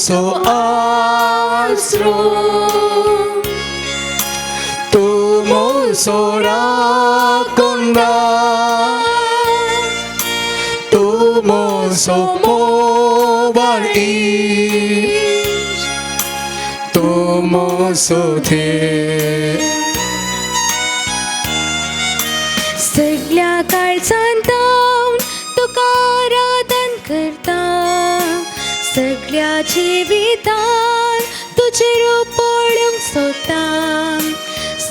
so astro tumo sorakonda tumo somo baris tumo sothe सगळ्या काळजांत तुका आराधन करता सगळ्या जिवितान तुझे रूप पळोवंक सोदता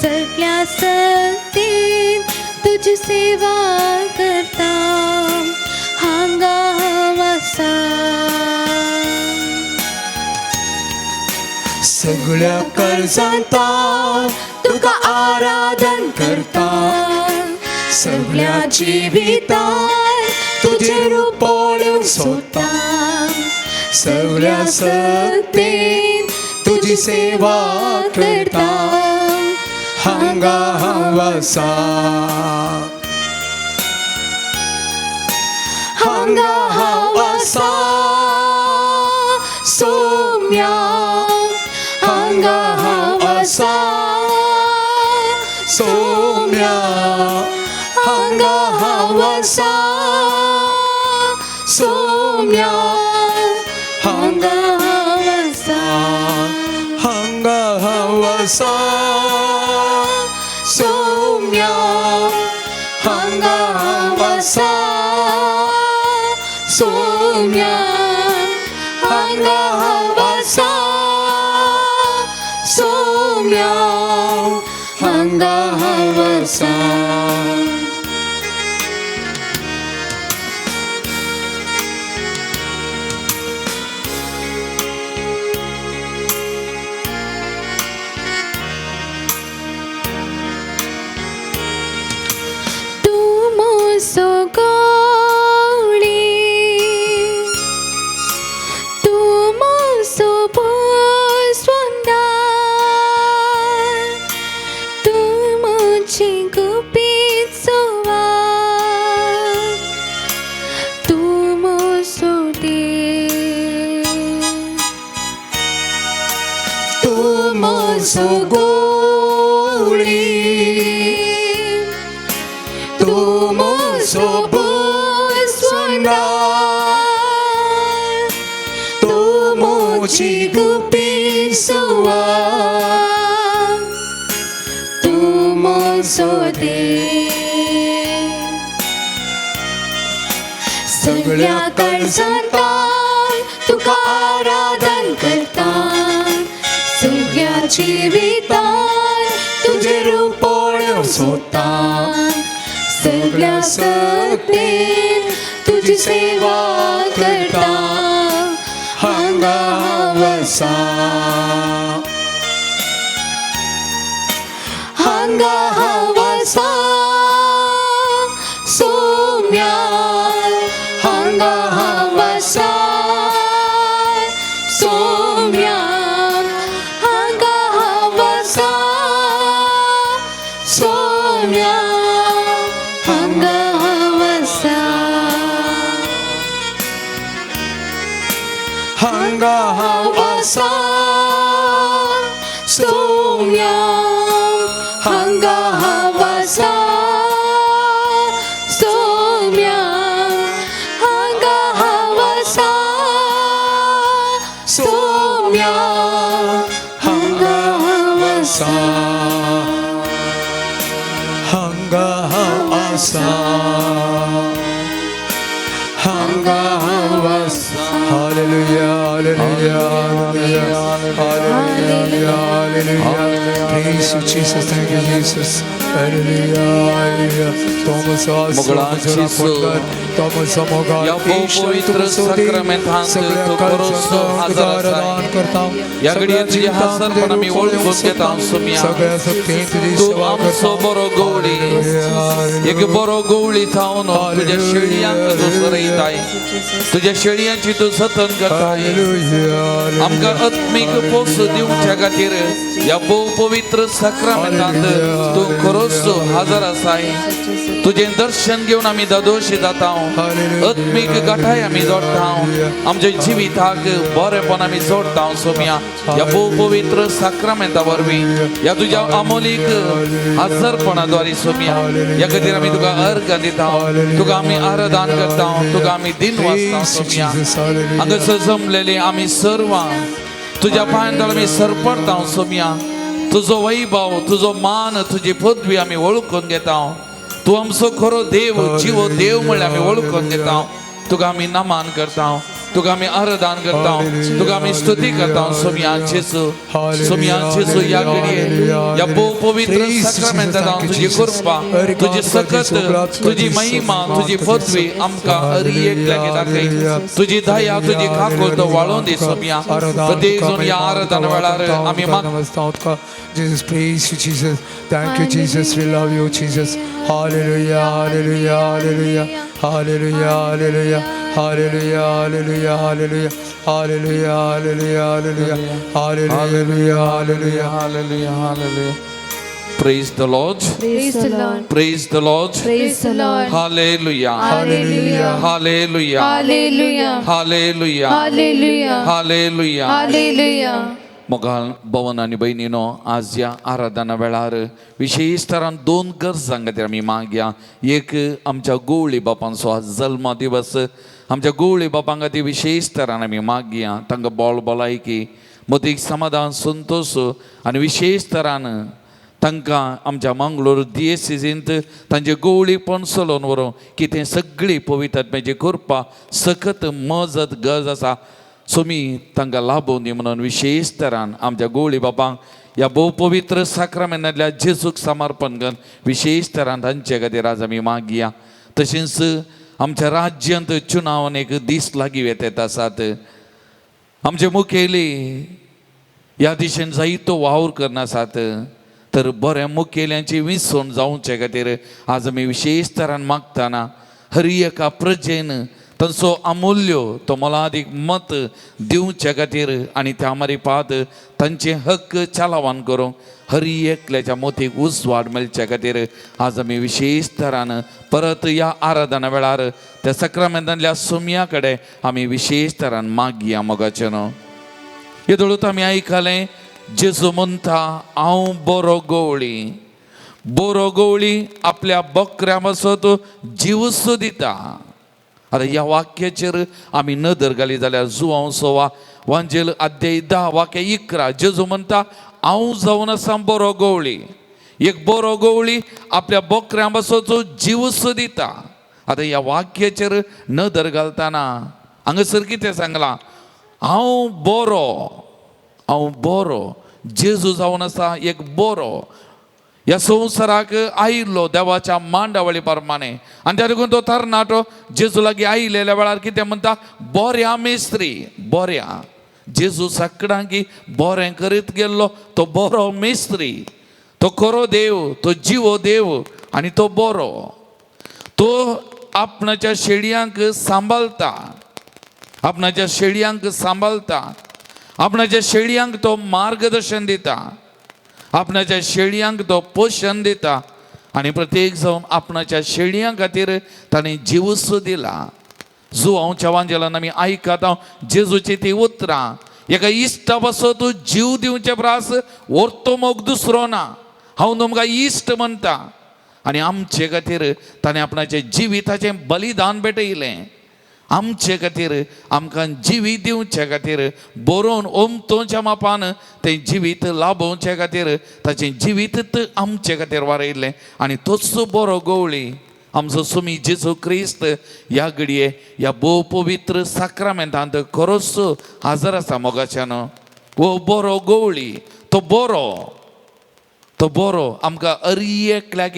सगळ्या सक्तीन तुझी सेवा करता हांगा हांव आसा सगळ्या काळजांत तुका आराधन करता सगळ्या जिवितान तुझे रूप पळोवंक सोदता सगळ्या सक्तीन तुझी सेवा करता हांगा हांव आसा हांगा हांव आसा सोम्या हांगा हांव आसा सोम्या हांगा हांव आसा सोम्या हांगा हांव आसा हांगा हांव आसा सोम्या हांगा हांव आसा सोम्या हांगा हांव आसा सोम्या हांगा हांव आसा सगळ्या काळजांत तुका आराधन करता सगळ्या जिवितान तुझे रूप पळोवंक सोदता सगळ्या सक्तीन तुझी सेवा करता हांगा हांव आसा हांगा हांव आसा सोम्या हांगा हांव आसा सोम्या हांगा हांव आसा सोम्या हांगा हांव आसा हांगा हांव आसा सोम्या हांगा हांव आसा सोम्या हांगा हांव आसा सोम्या हांगा हांव आसा हांगा हांव आसा हांगा हांव आसा hallelujah hallelujah hallelujah hallelujah praise you Jesus thank you Jesus hallelujah hallelujah Thomas Thomas या पवित्र साक्रामेंतांत तो करोसो हजर करता या घडये तुझे हसरपण मी ओळखून घेता सोम्या तू आमचो बरो गवळी एक बरो गवळी थावन तुझ्या शेळयांक दुसरयताय तुझ्या शेळयांची तू जतन करताय आमकां आत्मीक पोस दिवच्या खातीर या पवित्र साक्रामेंतांत तू करोसो हजर असाय तुझे दर्शन घेऊन आम्ही ददोशी जाता आत्मिक गठाय आम्ही जोडता आमच्या जिविताक बरेपण आम्ही जोडता सोम्या या पवित्र साक्रामेंता वरवी या तुझ्या अमोलिक हजरपणाद्वारे सोम्या या खातीर आम्ही तुका अर्घ दिता तुका आम्ही आराधन करता तुका आम्ही दिन वाजता सोम्या हांगा सजमलेली आम्ही सर्व तुझ्या पांयांतळ आम्ही सरपडता सोम्या तुझो वैभव तुझो मान तुझी पदवी आम्ही ओळखून घेता तू आमचो खरो देव जीव देव म्हणल्यार आम्ही ओळखून घेता तुका आम्ही नमान करता तुका आम्ही आराधन करता तुका आम्ही स्तुती करता सोम्या जेसू या घडये या पवित्र साक्रामेंतांत तुझी कृपा तुझी सकत तुझी महिमा तुझी पदवी आमकां हर एकल्याक दाखय तुझी दया तुझी खाकोल तो वाळोवन दी सोम्या प्रत्येक जण या आराधना वेळार आम्ही Jesus, praise you, Jesus. Thank you, Jesus. We love you, Jesus. Hallelujah, hallelujah, hallelujah, hallelujah, hallelujah, hallelujah, hallelujah, hallelujah, hallelujah, hallelujah, hallelujah, hallelujah, hallelujah, hallelujah, hallelujah. Praise the Lord. Praise the Lord. Praise the Lord. Praise the Lord. Hallelujah. Hallelujah. Hallelujah. Hallelujah. Hallelujah. Hallelujah. Hallelujah. Hallelujah. मोगाळ भवन आणि बहिणीनो आज या आराधना वेळार विशेष तरान दोन गरजां खातीर आमी मागया एक आमच्या गोवळी बापांचो आज जल्म दिवस आमच्या गोवळी बापां खातीर विशेष तरान आमी मागया तांकां बोल भलायकी मदीक समाधान संतोष आनी विशेष तरान तांकां आमच्या मंगळूर दिएसीसींत तांचे गोवळीपण चलोवन व्हरों की तें सगळी पवित्रतेची कृपा सखत मजत गरज आसा सोमी तांकां लाभोवन दी म्हणून विशेष तरान आमच्या गोवळी बापांक या भोव पवित्र साक्रामेंतांतल्या जेजूक समर्पण करून विशेष तरान तांचे खातीर आज आमी मागया तशेंच आमच्या राज्यांत चुनावणेक दीस लागीं येत आसात आमचे मुखेली ह्या दिशेन जायतो वावर करन आसात तर बऱ्या मुखेल्यांची विसवण जावचे खातीर आज आमी विशेष तरान मागतना हर एका प्रजेन तांचो अमूल्य तो मोलादीक मत दिवचे खातीर आनी त्या मारिपात तांचे हक्क चालावन करूं हर एकल्याच्या मोतीक उजवाड मेळचे खातीर आज आमी विशेष तरान परत ह्या आराधना वेळार त्या साक्रामेंतांतल्या सोम्या कडेन आमी विशेष तरान मागया मोगाचें न्हू येदोळूच आमी आयकलें जेजू म्हणटा हांव बरो गवळी आपल्या बकऱ्या पासत जीवस दिता आता ह्या वाक्याचेर आमी नदर घाली जाल्यार जुवांव 6 वांजेल अध्याय 10 वाक्य 11 जेजू म्हणटा हांव जावन आसा बरो गवळी एक बरो गवळी आपल्या बकऱ्या पासत जीवस दिता आता ह्या वाक्याचेर नदर घालतना हांगासर कितें सांगलां हांव बरो जेजू जावन आसा एक बरो ह्या संवसाराक आयिल्लो देवाच्या मांडावळी प्रमाणे आनी त्या देखून तो तरणाटो जेजू लागीं आयिल्ल्या वेळार कितें म्हणटा बऱ्या मेस्त्री बऱ्या जेजू सगळ्यांक बरें करीत गेल्लो तो बरो मेस्त्री तो खरो देव तो जिवो देव आनी तो बरो तो आपणाच्या शेळयांक सांबाळटा आपणाच्या शेळयांक तो मार्गदर्शन दिता आपणाच्या शेळयांक तो पोषण दिता आनी प्रत्येक जावन आपणाच्या शेळयां खातीर ताणें जीवस दिला जुवांवच्या वांजेलान आमी आयकता जेजूची ती उतरां एका इश्टा पासत तूं जीव दिवचे प्रास व्हरतो मोग दुसरो ना हांव तुमकां इश्ट म्हणटा आनी आमचे खातीर ताणें आपणाचें जिविताचें बलिदान भेटयलें आमचे खातीर आमकां जिवीत दिवचे खातीर बरोवन ओमतोच्या मापान तें जिवीत लाभोवचे खातीर ताचें जिवीत आमचे खातीर वारयलें आनी तोच बरो गवळी आमचो सुमी जेजू क्रिस्त ह्या घडये ह्या भोव पवित्र साक्रामेंतांत खरोच हजर आसा मोगाच्यान वो बरो गवळी तो बरो आमकां हर एकल्याक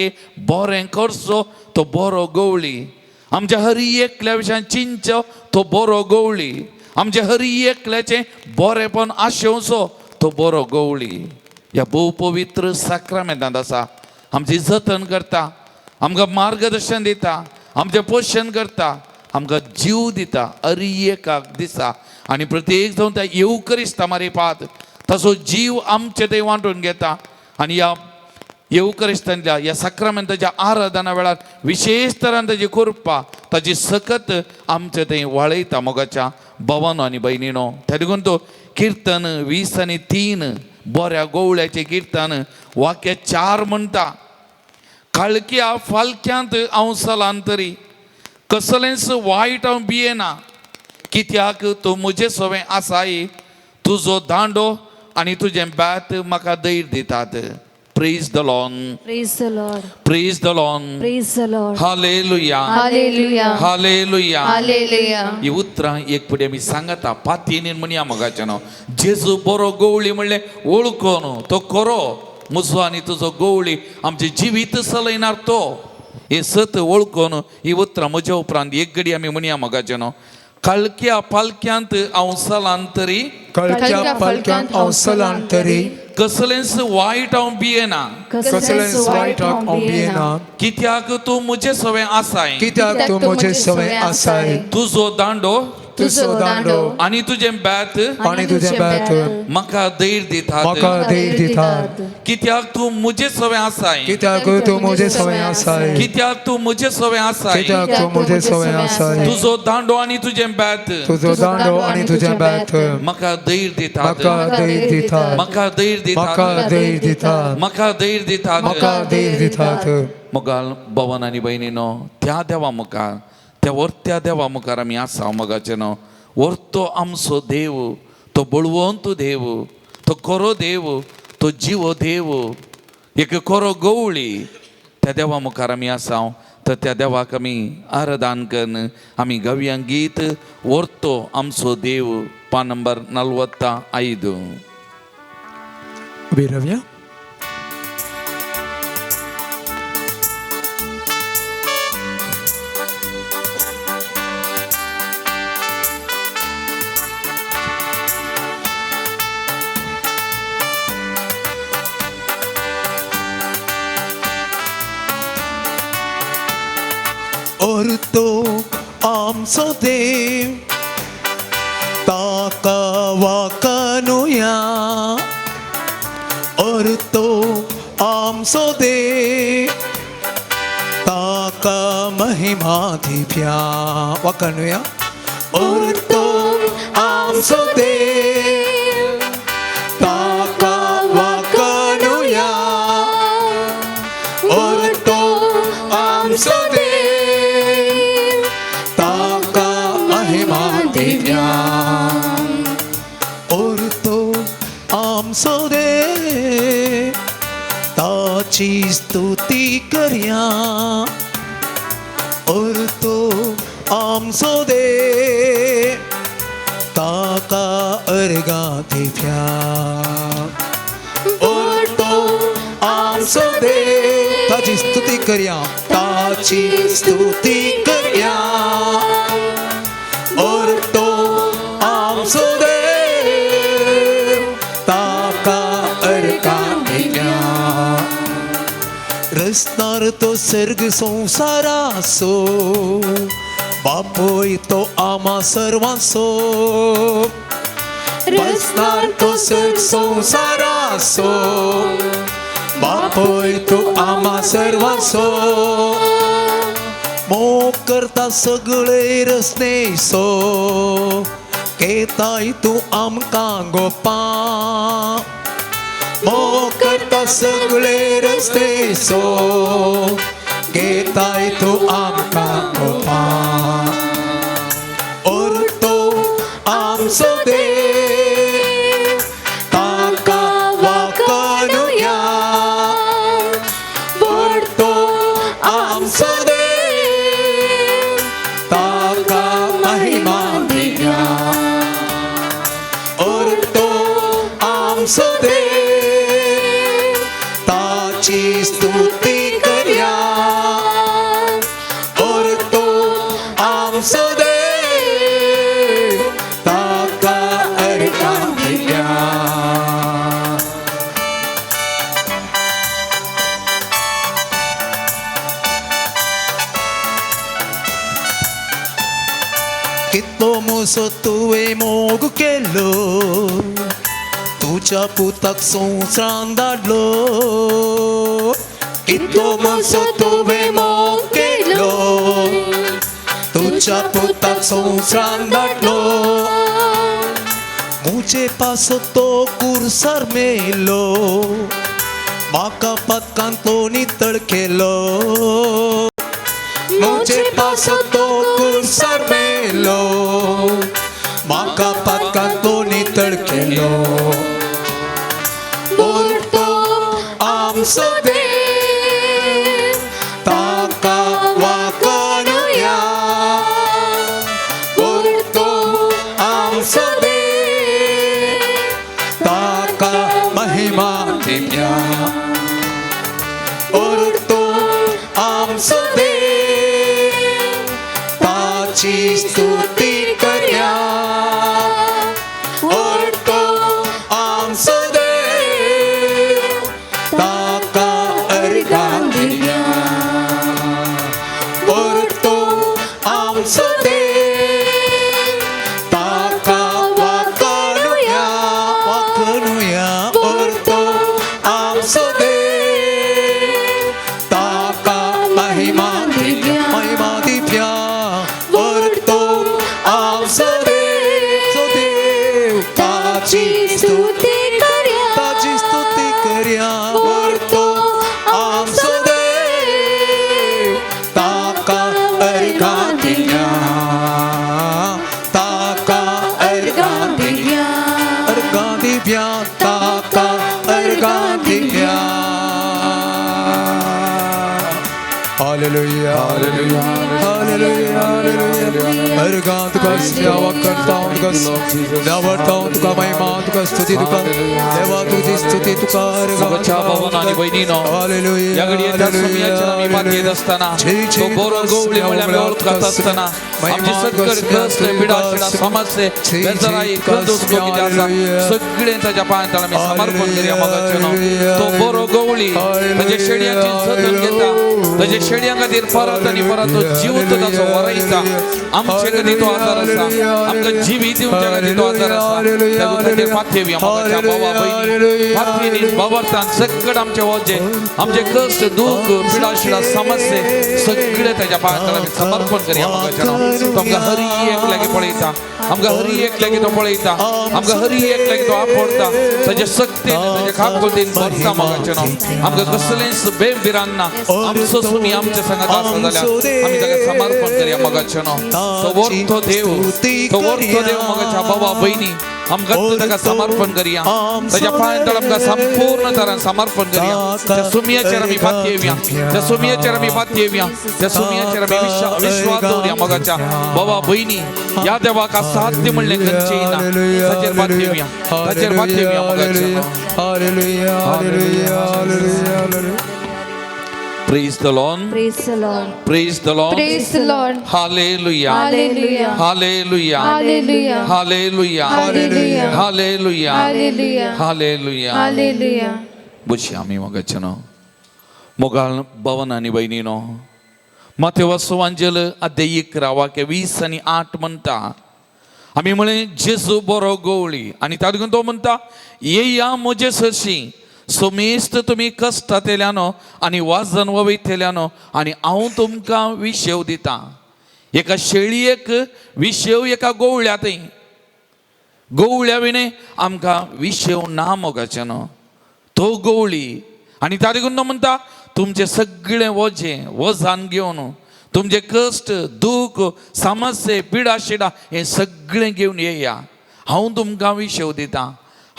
बरें करचो तो बरो गवळी आमच्या हर एकल्या विशयान चिंतचो तो बरो गवळी आमच्या हर एकल्याचें बरेंपण आशेवचो तो बरो गवळी ह्या भोव पवित्र साक्रामेंतांत आसा आमची जतन करता आमकां मार्गदर्शन दिता आमचें पोषण करता आमकां जीव दिता हर एकाक दिसा आनी प्रत्येक जावन त्या येवकरिस्ता मारिपात ताचो जीव आमचे थंय वांटून घेता आनी ह्या येवकरिस्तांतल्या या सक्रमेंताच्या आराधना वेळार विशेष तरान ताची कृपा ताची सकत आमचे थंय वळयता मोगाच्या भवन आनी भयणीनो. त्या देखून तो कीर्तन 20:3 बऱ्या गोवळ्याचे कीर्तन वाक्य 4 म्हणटा, काळक्या फालक्यांत हांव सलांतरी, कसलेंच वायट हांव भियेना, कित्याक तूं म्हजे सवें आसाय, तुजो दांडो आनी तुजें बेत म्हाका धैर्य दितात. Praise the Lord. Praise the Lord. Praise the Lord. Praise the Lord. Hallelujah. Hallelujah. Hallelujah. Hallelujah. ही उतरां एक फुडें आमी सांगता पातयेन म्हणया मोगाचें न्हू. जेजू बरो गोवळी म्हणलें वळखो न्हू, तो खरो म्हजो आनी तुजो गोवळी आमचें जिवीत चलयणार तो. हे सत वळखून ही उतरां म्हज्या उपरांत एक घडी आमी म्हणया मोगाचें न्हू. काळक्या पालक्यांत हांव सलांतरी, काळक्या पालक्यांत हांव सलांतरी, कसलेंच वायट हांव भियेना, कसलेंच वायट हांव भियेना, कित्याक तूं म्हजे सवें आसाय, कित्याक तूं म्हजे सवें आसाय, तुजो दांडो तुजो दांडो आनी तुजें बेत आनी तुजें बेत म्हाका धैर्य दितात. म्हाका धैर्य दितात. कित्याक तूं म्हजे सवें आसाय, कित्याक तूं म्हजे सवें आसाय, कित्याक तूं म्हजे सवें आसाय, कित्याक तूं म्हजे सवें आसाय, तुजो दांडो आनी तुजें बेत तुजो दांडो आनी तुजें बेत म्हाका धैर्य दितात. म्हाका धैर्य दितात. म्हाका धैर्य म्हाका दितात. धैर्य दितात. म्हाका धैर्य दितात. म्हाका धैर्य दितात. मोगाल भवन आनी भयणीनो, त्या देवा मुखार, त्या वर्त्या देवा मुखार आमी आसा मोगाचे न्हू. वर्तो आमचो देव, तो बळवंत देव, तो खरो देव, तो जीव देव, एक खरो गवळी, त्या देवा मुखार आमी आसा. तर त्या देवाक आमी आराधन करून आमी गावया गीत वर्तो आमचो देव, पान नंबर 45. उबी रावया. Orto आमचो देव, ताका वाकनुया. Orto आमचो देव, ताका महिमा दिव्या. वाकनुया. Orto आमचो देव, ताका वाकनुया. Orto आमचो देव, Orto आमचो देव, ताची स्तुती करया. Orto आमचो देव, ताका अर्गां दिव्या. Orto आमचो देव, ताची स्तुती करया, ताची स्तुती करया. Orto आमचो देव, ताका अर्गां दिव्या. रचणार तो सर्ग संसाराचो, बापोय तो आम्हा सर्वांचो. रचणार तो सर्ग संसाराचो, बापोय तो आम्हा सर्वांचो. मोग करता सगळे रचनेचो, केताय तूं आमकां गोपा. मोग करता सगळे रचनेचो, केताय तूं आमकां गोपा. Orto आमचो देव, ताका वाकनुया. Orto आमचो देव, ताका महिमा दिव्या. Orto आमचो देव, ताची स्तुती करया. Orto आमचो देव, ताका अर्गां दिव्या. कितलो मोसो तुवें मोग केलो, तुज्या पुताक संवसारांत धाडलो. इतलो मोसो तुवें मोग केलो तुझ्या पुताक संवसारान धाडलो मुझे पासो तो कुर्सार मेलो म्हाका पदकान तो नितळ केलो मुझे पासो तो कुर्सार मेलो म्हाका पदकान तो नितळ केलो उरतो आमचो देव ताका वाकणुया उरतो आमचो देव ताका महिमा दिया उरतो आमचो देव ताची स्तुती करया उरतो आमचो देव ताका अर्गां दिया उरतो आमचो देव ताका वाकणुया उरतो आमचो देव ताका महिमा दिया उरतो आमचो देव ताची स्तुती करया उरतो आमचो देव ताका अर्गां दिया ताका अर्गां दिया ताका अर्गां दिया हालेलुया हालेलुया हालेलुया हालेलुया अर्गां तुका सेवा करता तुका देवता तुका महिमा तुका स्तुती तुका देवा तुझी स्तुती तुका सगळ्या भावांनी बहिणीनो या घडीच्या समयाच्या आम्ही पाठ घेत असताना तो बोरो गवळी म्हणल्या ओळखत असताना आमची सगळे कष्ट पिडा शिडा समस्ये बेजाराई कंदूस किती आसा सगळे त्याच्या पायांत आम्ही समर्पण करूया मगाच्यानो तो बोरो गवळी त्याच्या शेड्याची सदन घेता त्याच्या शेड्या खातीर परत आनी परत तो जीव ताचो वरयता आमचे खातीर तो आदार आसा आमकां जिवीत दिवच्या खातीर तो आदार आसा त्या खातीर पाथेवया मगाच्या भावा बहिणी पाथेनी बाबरतान सगळे आमचे वजे आमचे कष्ट दुःख पिडा शिडा समस्ये सगळे त्याच्या पायांत आमी समर्पण करूया मगाच्यानो तो आमकां हरी एक लागी पळयता आमकां हरी एक लागी तो पळयता आमकां हरी एक लागी तो आपडता ताचे सक्तीन ताचे खापकोलतेन भरता मगाच्यानो आमकां कसलेंच बेबिरान ना आमचो सुमी आमच्या संगात आसा जाल्यार आमी ताका समर्पण करूया मगाच्यानो तो वरतो देव मगाच्या भावा बहिणी आमकां ताका समर्पण करूया ताच्या पांयां आमकां संपूर्ण तरान समर्पण करूया त्या सुमयाचेर आमी पातयेवया त्या सुमयाचेर आमी पातयेवया त्या सुमयाचेर आमी विश्वास दवरया मगाच्या भावा बहिणी या देवाक साध्य म्हणलें खंयचेंय ना ताचेर पातयेवया मगाच्या hallelujah hallelujah hallelujah Praise the Lord. Praise the Lord. Praise the Lord. Praise the Lord. Hallelujah. Hallelujah. Hallelujah. Hallelujah. Hallelujah. Hallelujah. Hallelujah. Hallelujah. Hallelujah. Hallelujah. बुशी आमी मगाच्यानो मोगाळ भवनांनी बहिणीनो माथेव सुवांजल अध्याय 11 वाक्य 20 आणि 8 म्हणता आमी म्हळे जेजू बरो गवळी आनी तातूंत तो म्हणटा येया म्हजे सरशी सोमेस्त तुम्ही कश्टांतल्यानो आनी वाजन वयतल्यानो आनी हांव तुमकां विशेव दिता एका शेळयेक विशेव एका गवळ्यातय गवळ्या विणे आमकां विशेव ना मोगाच्यानो तो गवळी आनी तातूंत म्हणटा तुमचे सगळे वजान घेवन तुमचे कश्ट दूख समस्ये पिडा शिडा हे सगळें घेवन येया हांव तुमकां विशेव दिता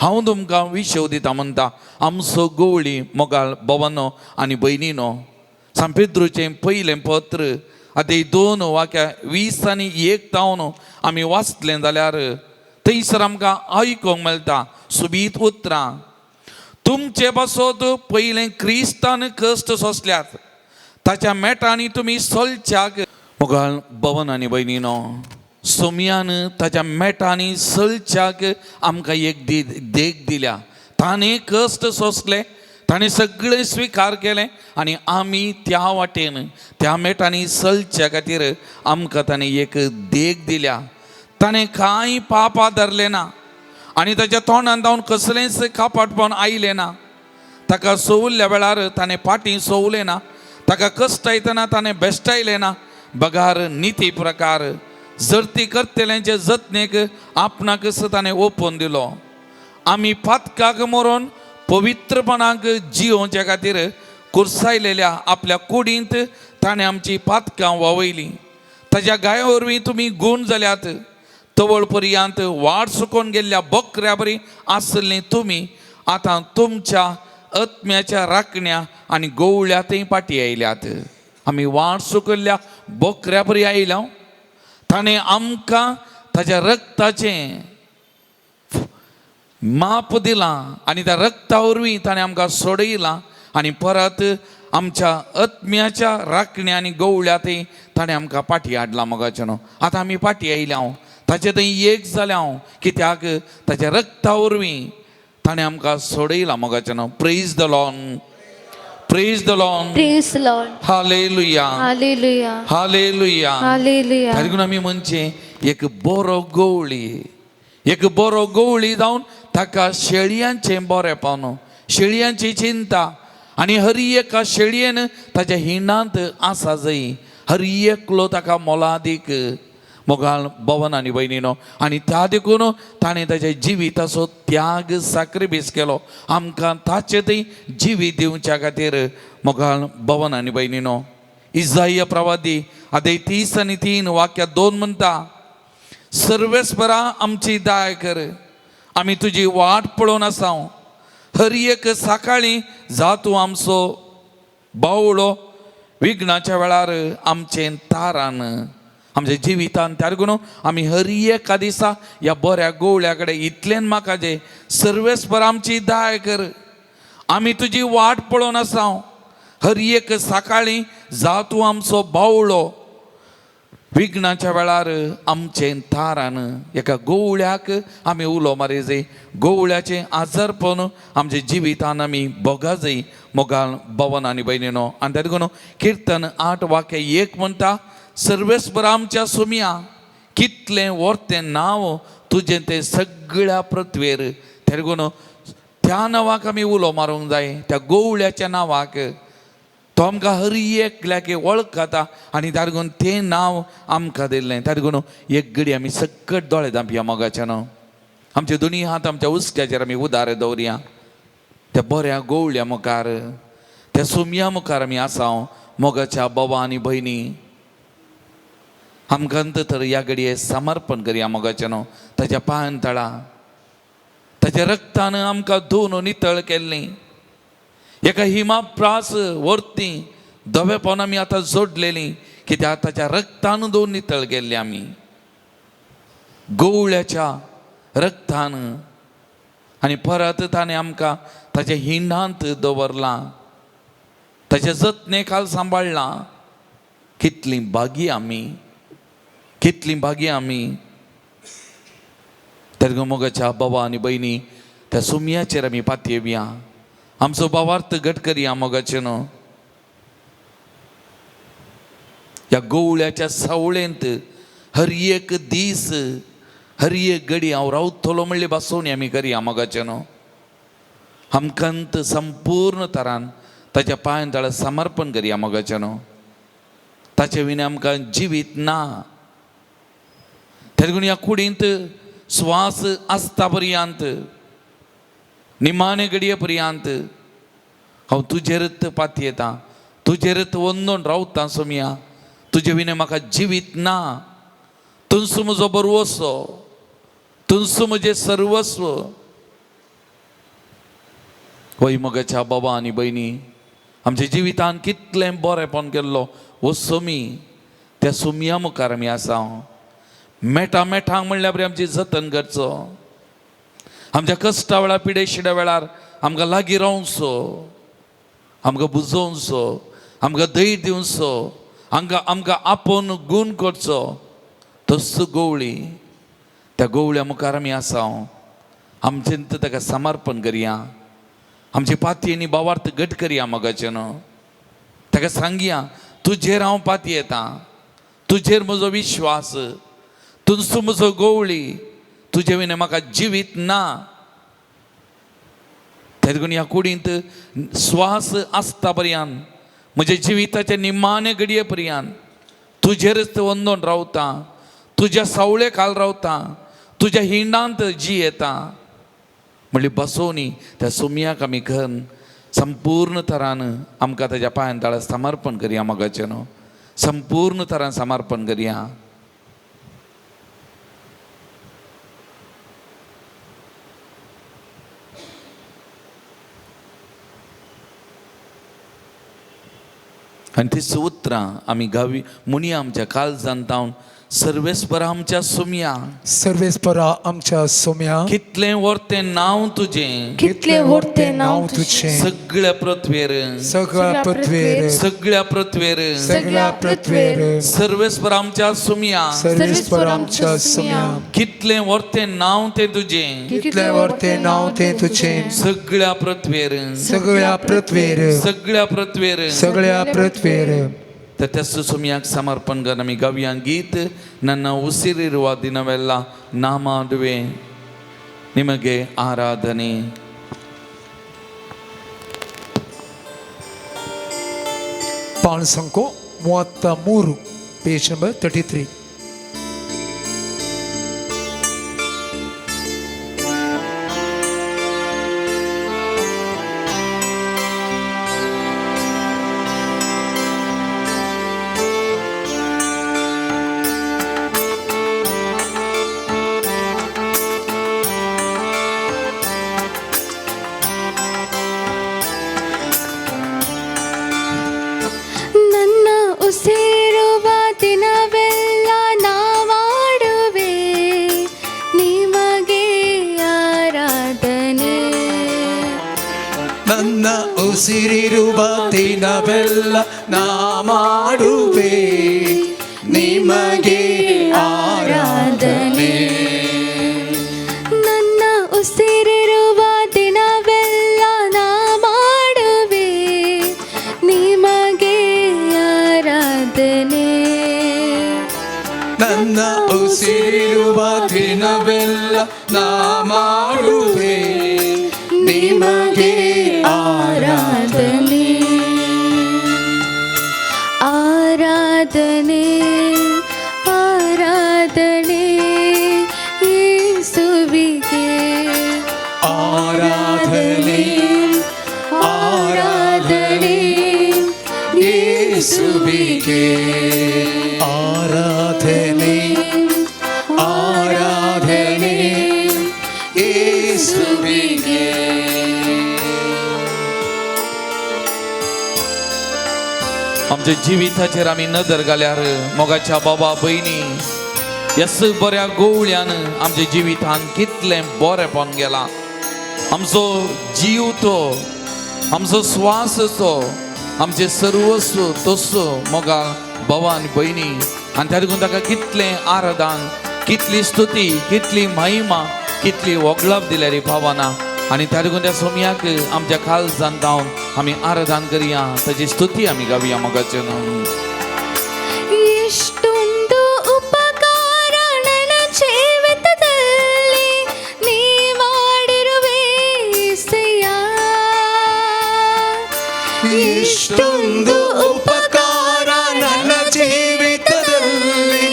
हांव तुमकां विशेव दिता म्हणटा आमचो गवळी मोगाळ भवनो आनी भयणीनो सांत पेद्रूचें पयलें पत्र आतां 2 वाक्या 20 आनी 1 तावन आमी वाचलें जाल्यार थंयसर आमकां आयकूंक मेळटा सुबीत उतरां तुमचे पासत पयलें क्रिस्तान कश्ट सोंसल्यात ताच्या मेटांनी तुमी सलच्याक मोगाळ भवन आनी भयणीनो सोमयान ताच्या मेटांनी सलच्याक आमकां एक देख दिल्या ताणें कश्ट सोंसले ताणें सगळें स्विकार केलें आनी आमी त्या वाटेन त्या मेटांनी चलच्या खातीर आमकां ताणें एक देख दिल्या ताणें कांय पाप धरलें ना आनी ताच्या तोंडांत जावन कसलेंच कापाटपण आयलें ना ताका सोवल्या वेळार ताणें फाटीं सोवलें ना, ताका कश्ट येतना ताणें बेश्टायलें ना. बगार निती प्रकार जर्ती करतल्यांचे जतनेक आपणाकच ताणें ओपून दिलो. आमी पातकाक मरोन पवित्रपणाक जियोवचे खातीर कुरसायलेल्या आपल्या कुडींत ताणें आमची पातकां ववयलीं. ताज्या गाया वरवीं तुमी गूण जाल्यात. तवळ पर्यंत वाट सुकोवन गेल्ल्या बकऱ्या बरी आसलीं तुमी आतां तुमच्या आत्म्याच्या राखण्या आनी गोवळ्यातय पाटी आयल्यात. आमी वाट सुकल्ल्या बकऱ्या बरी आयल्या. ताणें आमकां ताज्या रक्ताचें माप दिलां आनी त्या रक्ता वरवीं ताणें आमकां सोडयलां आनी परत आमच्या आत्म्याच्या राखण्या आनी गोवळ्यातय ताणें आमकां पाटी हाडलां. मोगाचें न्हू, आतां आमी पाटी आयल्या. ताचे थंय एक जाल्या कित्याक ताच्या रक्ता वरवीं ताणें आमकां सोडयलां. मोगाचें न्हू. Praise the Lord, praise the Lord, Praise the Lord. Hallelujah, Hallelujah. Hallelujah. Hallelujah. ताका आमी म्हणचे एक बरो गवळी जावन ताका शेळयांचें बरेंपण, शेळयांची चिंता आनी हर एका शेळयेन ताच्या हिंडांत आसा जायी. हर एकलो ताका मोलादीक मोगाळ भवन आनी भयणीनो. आनी त्या देखून ताणें ताच्या जिविताचो त्याग साक्रिफीस केलो आमकां ताचे थंय जिवीत दिवच्या खातीर. मोगाळ भवन आनी भयणीनो, इसाया प्रवादी आतां 30 आनी 3 वाक्यात 2 म्हणटा, सर्वेस्परा आमची दाय कर, आमी तुजी वाट पळोवन आसा. हर एक सकाळीं जा तूं आमचो बावळो, विघ्नाच्या वेळार आमचें तारान. आमच्या जिवितान त्या लागून आमी हर एका दिसा ह्या बऱ्या गोवळ्या कडेन इतलें म्हाका जे सर्वेस्पर आमची दाय कर, आमी तुजी वाट पळोवन आसा. हर एक सकाळीं जा तूं आमचो बावळो, विघ्नाच्या वेळार आमचें तारान. एका गोवळ्याक आमी उलो मारी जाय. गोवळ्याचें आजारपण आमच्या जिवितान आमी बोगा जाय. मोगाळ भवन आनी भयणीनो. आनी त्या लागून किर्तन 8 वाक्य 1 म्हणटा, सर्वेस्पर आमच्या सुम्या, कितलें व्हरतें नांव तुजें तें सगळ्या पृथ्वेर. त्या लागून त्या नांवाक आमी उलो मारूंक जाय, त्या गोवळ्याच्या नांवाक. तो आमकां हर एकल्याक वळखता आनी त्या लागून तें नांव आमकां दिल्लें. त्या लागून एक घडी आमी सकट दोळे धांपया. मोगाचें न्हू, आमचे दोनी हात आमच्या उस्क्याचेर आमी उदार दवरया. त्या बऱ्या गोवळ्या मुखार, त्या सुम्या मुखार आमी आसा. मोगाच्या बाबा आनी भयणी, आमकां तर ह्या घडये समर्पण करया. मोगाचें न्हू, ताच्या पांयां तळा ताच्या रक्तान आमकां धुवन नितळ केल्लीं. एका हिमाप्रास वर्ती धवेपण आमी आतां जोडलेलीं, कित्याक ताच्या रक्तान धुवन नितळ केल्लीं आमी. गोवळ्याच्या रक्तान. आनी परत ताणें आमकां ताच्या हिंडांत दवरलां, ताच्या जतने खाल सांबाळलां. कितलीं भागी आमी, कितलीं भागी आमी. तर मोगाच्या बाबा आनी भयणी, त्या सुमयाचेर आमी पातयेवया. आमचो भावार्थ घट करया. मोगाचें न्हू, ह्या गोवळ्याच्या सावळेंत हर एक दीस, हर एक घडी हांव रावतलो म्हणले बसोवणी आमी करया. मोगाचें न्हू, आमकांत संपूर्ण तरान ताच्या पांयां तळा समर्पण करया. मोगाचें न्हू, ताचे विना आमकां जिवीत ना. त्या लागून ह्या कुडींत स्वास आसता पर्यंत, निमाणे घडये पर्यंत हांव तुजेरच पातयेतां, तुजेरच वंदोन रावतां. सोम्या, तुजे विना म्हाका जिवीत ना. तुमचो म्हजो बरवसो, तुमचो म्हजें सर्वस्व. वय मोगाच्या बाबा आनी भयणी, आमच्या जिवितान कितलें बरेंपण केल्लो हो सोमी, त्या सोमया मुखार आमी आसा. मेठांक म्हणल्यार बरी आमची जतन करचो. आमच्या कश्टा वेळार, पिडेशिड्या वेळार आमकां लागीं रावचो, आमकां बुजोवचो, आमकां धैर्य दिवचो, आमकां आपोवन गूण करचो. तस गोवळी, त्या गोवळ्या मुखार आमी आसा. आमचें ताका समर्पण करया. आमची पातयेनी भावार्थ घट करया. मोगाचें न्हू, ताका सांगया, तुजेर हांव पातयेतां, तुजेर म्हजो विश्वास, तुजो म्हजो गोवळी, तुजे विना म्हाका जिवीत ना. देखून ह्या कुडींत श्वास आसता पर्यंत म्हज्या जिविताच्या निमाणे घडये पर्यंत तुजेरच वंदोन रावता, तुज्या सावळे खाल रावता, तुज्या हिंडांत जी येता. म्हणली बसोवनी त्या सुमयाक आमी घन संपूर्ण तरान आमकां ताज्या पांयां तळा समर्पण करया. मोगाचें न्हू, संपूर्ण तरान समर्पण करया. आनी ती सुत्रां आमी गावी मुनी आमच्या काल जाणतावन सर्वेस्परा आमच्या सुमया, सर्वेस्परा आमच्या सोम्या, कितलें व्हरतें नांव तुजें, कितले व्हरते नाव तुझे, सगळ्या पृथ्वेर, सगळ्या पृथ्वीर, सगळ्या पृथ्वेर, सगळ्या पृथ्वीर, सर्वेस्परा आमच्या सुमया, सर्वेस्परा आमच्या सोम्या, कितलें व्हरतें नांव तें तुजें, कितले वरते नाव ते तुझे, सगळ्या पृथ्वेर, सगळ्या पृथ्वीर, सगळ्या पृथ्वेर. सगळ्या पृथ्वीर. तर त्या ಸುಮಿಯಾಗ ಸಮರ್ಪಣ ನಮಗೆ ಗವ್ಯ ಗೀತ್ ನನ್ನ ಉಸಿರಿರುವ ದಿನವೆಲ್ಲ ನಾ ಮಾಡುವೆ ನಿಮಗೆ ಆರಾಧನೆ. ಪಾನ್ ಸಂಖ್ಯೆ 33, ಪೇಜ್ ನಂಬರ್ 33. ಉಸಿರುವ ದಿನವೆಲ್ಲ ನಾ ಮಾಡುವೆ ನಿಮಗೆ ಆರಾಧನೆ. ನನ್ನ ಉಸಿರಿರುವ ದಿನವೆಲ್ಲ ನಾ ಮಾಡುವೆ ನಿಮಗೆ ಆರಾಧನೆ. ನನ್ನ ಉಸಿರಿರುವ ದಿನವೆಲ್ಲ ನಾ ಮಾಡುವೆ ನಿಮಗೆ ಆರಾಧನೆ. ನನ್ನ ಉಸಿರಿರುವ ದಿನವೆಲ್ಲ ನಾ ಮಾಡುವೆ ನಿಮಗೆ ಆರಾಧನೆ. ಆರಾಧನೆ ಆರಾಧನೆ ಯೇಸುವಿಗೆ ಆರಾಧನೆ ಆರಾಧನೆ ಯೇಸುವಿಗೆ ಆರಾಧನೆ ಆರಾಧನೆ ಯೇಸುವಿಗೆ. आमच्या जिविताचेर आमी नदर घाल्यार मोगाच्या बाबा भयणी ह्या बऱ्या गोवळ्यान आमच्या जिवितान कितलें बरेंपण गेलां. आमचो जीव तो, आमचो श्वास तो, आमचे सर्वस्व तसो मोगा भावा आनी भयणी. आनी त्या देखून ताका कितलें आराधन, कितली स्तुती, कितली महिमा, कितली वगळप दिल्या रे भावाना. आनी त्या देखून त्या सोमयाक आमच्या खाल जाणतावन आमी आराधन करया, ताची स्तुती आमी गावया मोगाचें नांव. ಎಷ್ಟೊಂದು ಉಪಕಾರ ನನ್ನ ಜೀವಿತದಲ್ಲಿ ನೀ ಮಾಡಿರುವೆ యేసయ్య. ಎಷ್ಟೊಂದು ಉಪಕಾರ ನನ್ನ ಜೀವಿತದಲ್ಲಿ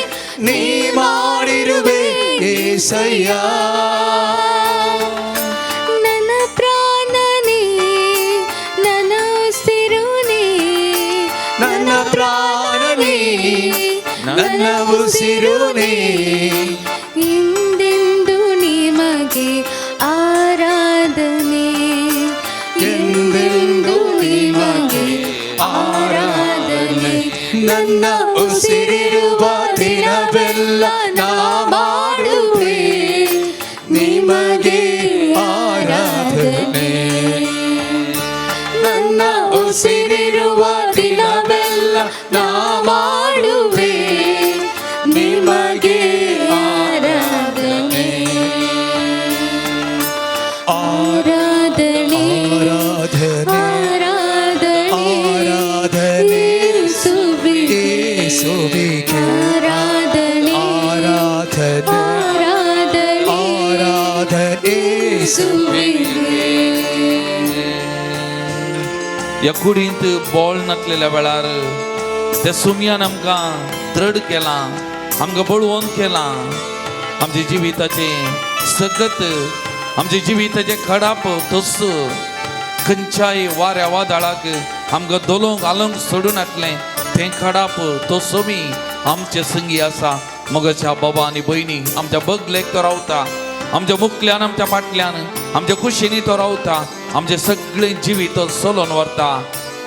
ನೀ ಮಾಡಿರುವೆ యేసయ్య. ನನ್ನ ಪ್ರಾಣ ನೀ, ನನ್ನ ಉಸಿರು ನೀ, ನನ್ನ ಪ್ರಾಣ ನೀ, ನನ್ನ ಉಸಿರು ನೀ, ಎಂದೆಂದು ನಿಮಗೆ ಆರಾಧನೆ, ಎಂದೆಂದು ನಿಮಗೆ ಆರಾಧನೆ. ನನ್ನ ಉಸಿರಿರುವ ದಿನವೆಲ್ಲ ನಾ ಮಾಡುವೆ ನಿಮಗೆ ಆರಾಧನೆ. ನನ್ನ ಉಸಿರಿರುವ ದಿನವೆಲ್ಲ ನಾ ಮಾಡುವೆ ನಿಮಗೆ ಆರಾಧನೆ. ಆರಾಧನೆ ಆರಾಧನೆ ಆರಾಧನೆ ಯೇಸುವಿಗೆ, ಯೇಸುವಿಗೆ ಆರಾಧನೆ ಆರಾಧನೆ ಆರಾಧನೆ ಆರಾಧನೆ ಯೇಸುವಿಗೆ. ಯೇಸುವಿಗೆ. ह्या कुडींत बोळ नासलेल्या वेळार त्या सुमयान आमकां दृढ केला, आमकां बळवंत केला. आमच्या जिविताचे सगत, आमच्या जिविताचे खडाप तोस खंयच्याय वाऱ्या वादळाक आमकां दोलोवंक आलोवंक सोडून हाडलें तें खडाप तो सोमी आमचे संगी आसा. मोगाच्या बाबा आनी भयणी, आमच्या बगलेक तो रावता, आमच्या मुखल्यान आमच्या फाटल्यान आमच्या कुशीनी तो रावता. आमचे सगळे जिवीत तो चलोवन व्हरता.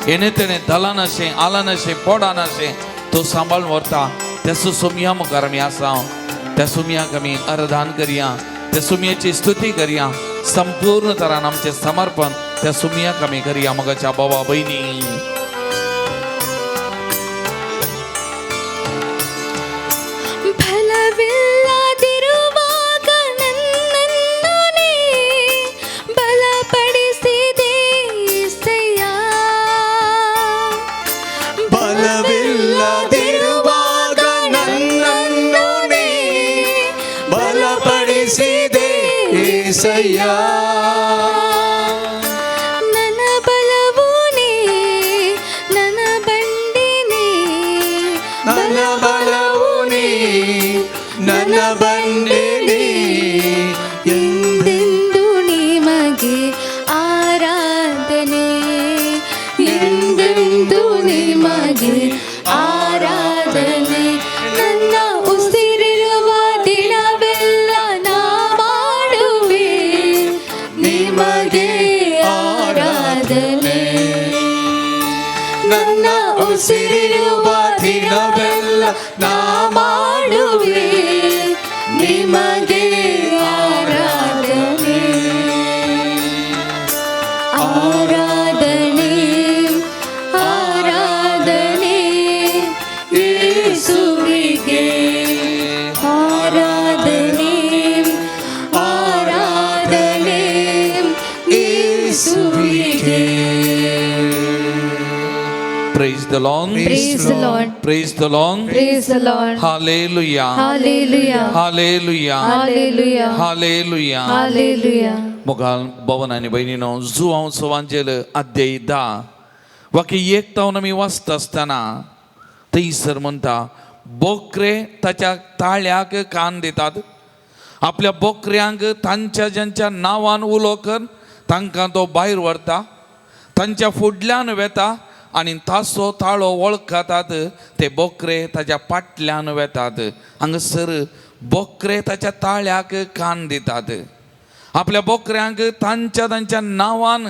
येणे तेणे धलान अशें आलान अशें पोडान अशें तो सांबाळून व्हरता. त्या सुसुम्या मुखार आमी आसा. त्या सुमयाक आमी आराधन करया, त्या सुमयेची स्तुती करया. संपूर्ण तरान आमचे समर्पण त्या सुमयाक आमी करया. मोगाच्या बाबा भयणी, ಫಲವಿಲ್ಲದಿರುವಾಗ ನನ್ನನ್ನು ನೀ ಬಲಪಡಿಸಿದೆ ಏಸಯ್ಯ. ಬಲವಿಲ್ಲದಿರುವಾಗ ನನ್ನನ್ನು ನೀ ಬಲಪಡಿಸಿದೆ ಏಸಯ್ಯ. ನನ್ನ ಬಲವು ನೀ, ನನ್ನ ಬಂಡಿನೇ, ನನ್ನ ಬಲವು ನೀ, ನನ್ನ ಬಂಡಿನಿ. ಎಂದೆಂದು ನಿಮಗೆ ಆರಾಧನೆ, ಎಂದೆಂದು ನಿಮಗೆ ಆರಾಧನೆ. ನನ್ನ ಉಸಿರಿರುವ ದಿನವೆಲ್ಲ ನಾ ಮಾಡುವೆ ನಿಮಗೆ ಆರಾಧನೆ. ನನ್ನ ಉಸಿರಿರುವ ದಿನವೆಲ್ಲ ನಾ ಮಾಡುವೆ ನಿಮಗೆ ಆರಾಧನೆ. ಆರಾಧನೆ, ಆರಾಧನೆ ಯೇಸುವಿಗೆ. ಆರಾಧನೆ, ಆರಾಧನೆ ಯೇಸುವಿಗೆ. praise the Lord, Praise the Lord. praise the Lord, Praise the Lord. hallelujah, Hallelujah. hallelujah, Hallelujah. hallelujah. Hallelujah. मोगाल भवन आणि बहिणीनो, जुवांव सवांजेल अध्याय 10 वाक्य 1 तावन आमी वाचता आसतना थंयसर म्हणटा, बोकरे ताच्या ताळ्याक कान दितात, आपल्या बोकऱ्यांक तांच्या ज्यांच्या नांवान उलो कर तांकां तो भायर व्हरता, तांच्या फुडल्यान वेता आनी तासो ताळो वळखातात, ते बोकरे ताच्या फाटल्यान वेतात. हांगासर बोकरे ताच्या ताळ्याक कान दितात, आपल्या बोकऱ्यांक तांच्या नांवान